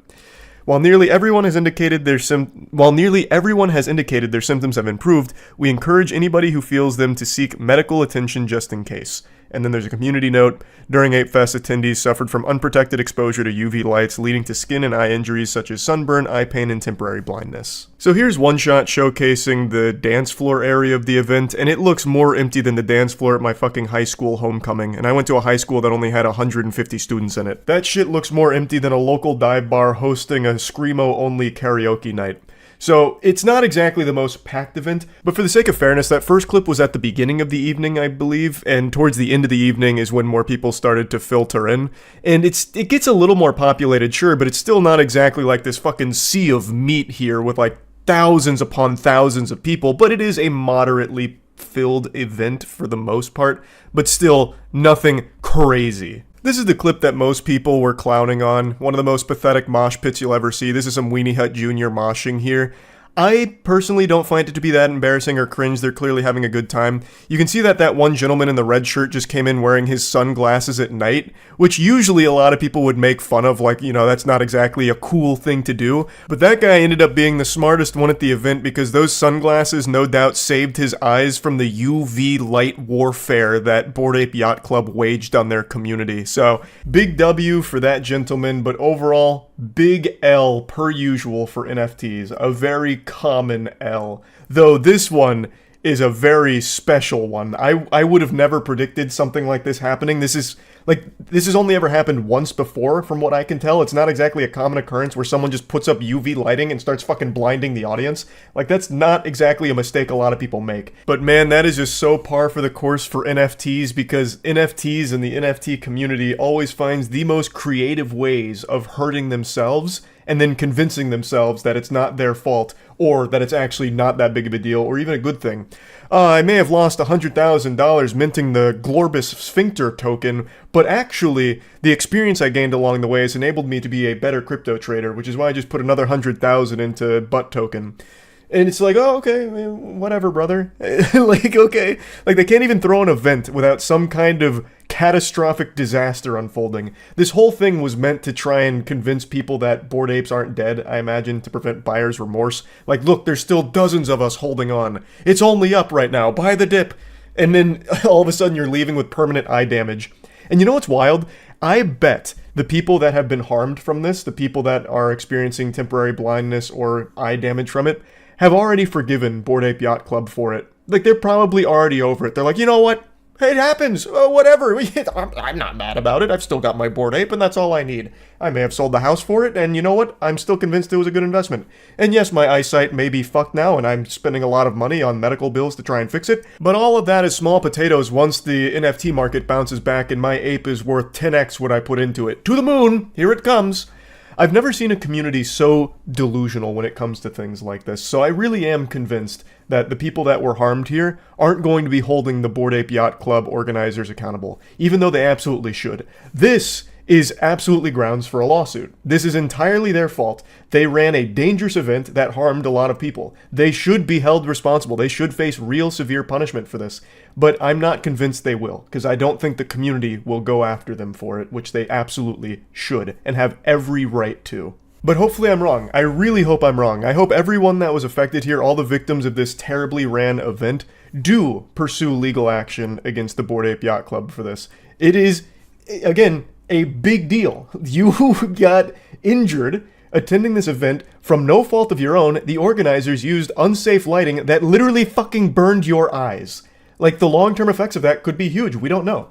While nearly everyone has indicated their symptoms have improved, we encourage anybody who feels them to seek medical attention just in case. And then there's a community note. During Ape Fest, attendees suffered from unprotected exposure to UV lights, leading to skin and eye injuries such as sunburn, eye pain, and temporary blindness. So here's one shot showcasing the dance floor area of the event, and it looks more empty than the dance floor at my fucking high school homecoming, and I went to a high school that only had 150 students in it. That shit looks more empty than a local dive bar hosting a Screamo-only karaoke night. So, it's not exactly the most packed event, but for the sake of fairness, that first clip was at the beginning of the evening, I believe, and towards the end of the evening is when more people started to filter in. And it gets a little more populated, sure, but it's still not exactly like this fucking sea of meat here with like thousands upon thousands of people, but it is a moderately filled event for the most part, but still nothing crazy. This is the clip that most people were clowning on. One of the most pathetic mosh pits you'll ever see. This is some Weenie Hut Jr. moshing here. I personally don't find it to be that embarrassing or cringe. They're clearly having a good time. You can see that one gentleman in the red shirt just came in wearing his sunglasses at night, which usually a lot of people would make fun of, like, you know, that's not exactly a cool thing to do. But that guy ended up being the smartest one at the event because those sunglasses no doubt saved his eyes from the UV light warfare that Bored Ape Yacht Club waged on their community. So, big W for that gentleman, but overall, big L per usual for NFTs. A very common L. Though this one is a very special one. I would have never predicted something like this happening. This has only ever happened once before, from what I can tell. It's not exactly a common occurrence where someone just puts up UV lighting and starts fucking blinding the audience. Like, that's not exactly a mistake a lot of people make. But man, that is just so par for the course for NFTs, because NFTs and the NFT community always finds the most creative ways of hurting themselves and then convincing themselves that it's not their fault, or that it's actually not that big of a deal, or even a good thing. I may have lost $100,000 minting the Glorbus Sphincter token, but actually, the experience I gained along the way has enabled me to be a better crypto trader, which is why I just put another $100,000 into Butt token. And it's like, oh, okay, whatever, brother. Like, okay. Like, they can't even throw an event without some kind of catastrophic disaster unfolding. This whole thing was meant to try and convince people that Bored Apes aren't dead, I imagine, to prevent buyer's remorse. Like, look, there's still dozens of us holding on. It's only up right now. Buy the dip. And then all of a sudden you're leaving with permanent eye damage. And you know what's wild? I bet the people that have been harmed from this, the people that are experiencing temporary blindness or eye damage from it, have already forgiven Bored Ape Yacht Club for it. Like, they're probably already over it. They're like, you know what? Hey, it happens. Whatever. I'm not mad about it. I've still got my Bored Ape, and that's all I need. I may have sold the house for it, and you know what? I'm still convinced it was a good investment. And yes, my eyesight may be fucked now, and I'm spending a lot of money on medical bills to try and fix it, but all of that is small potatoes once the NFT market bounces back and my ape is worth 10x what I put into it. To the moon! Here it comes! I've never seen a community so delusional when it comes to things like this, so I really am convinced that the people that were harmed here aren't going to be holding the Bored Ape Yacht Club organizers accountable, even though they absolutely should. This is absolutely grounds for a lawsuit. This is entirely their fault. They ran a dangerous event that harmed a lot of people. They should be held responsible. They should face real severe punishment for this. But I'm not convinced they will, because I don't think the community will go after them for it, which they absolutely should, and have every right to. But hopefully I'm wrong. I really hope I'm wrong. I hope everyone that was affected here, all the victims of this terribly ran event, do pursue legal action against the Bored Ape Yacht Club for this. It is, again, a big deal. You got injured attending this event from no fault of your own. The organizers used unsafe lighting that literally fucking burned your eyes. Like, the long-term effects of that could be huge. We don't know.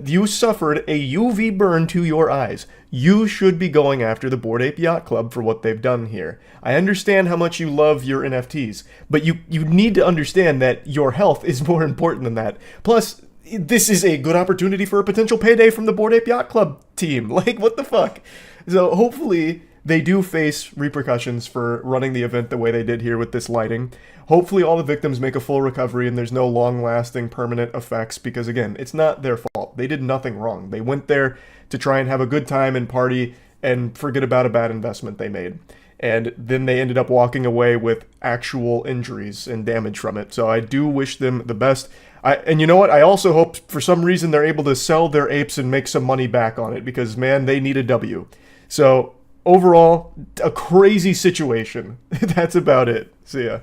You suffered a UV burn to your eyes. You should be going after the Bored Ape Yacht Club for what they've done here. I understand how much you love your NFTs, but you need to understand that your health is more important than that. Plus, this is a good opportunity for a potential payday from the Bored Ape Yacht Club team. Like, what the fuck? So hopefully they do face repercussions for running the event the way they did here with this lighting. Hopefully all the victims make a full recovery and there's no long-lasting permanent effects because, again, it's not their fault. They did nothing wrong. They went there to try and have a good time and party and forget about a bad investment they made. And then they ended up walking away with actual injuries and damage from it. So I do wish them the best. And you know what? I also hope for some reason they're able to sell their apes and make some money back on it because, man, they need a W. So overall, a crazy situation. That's about it. See ya.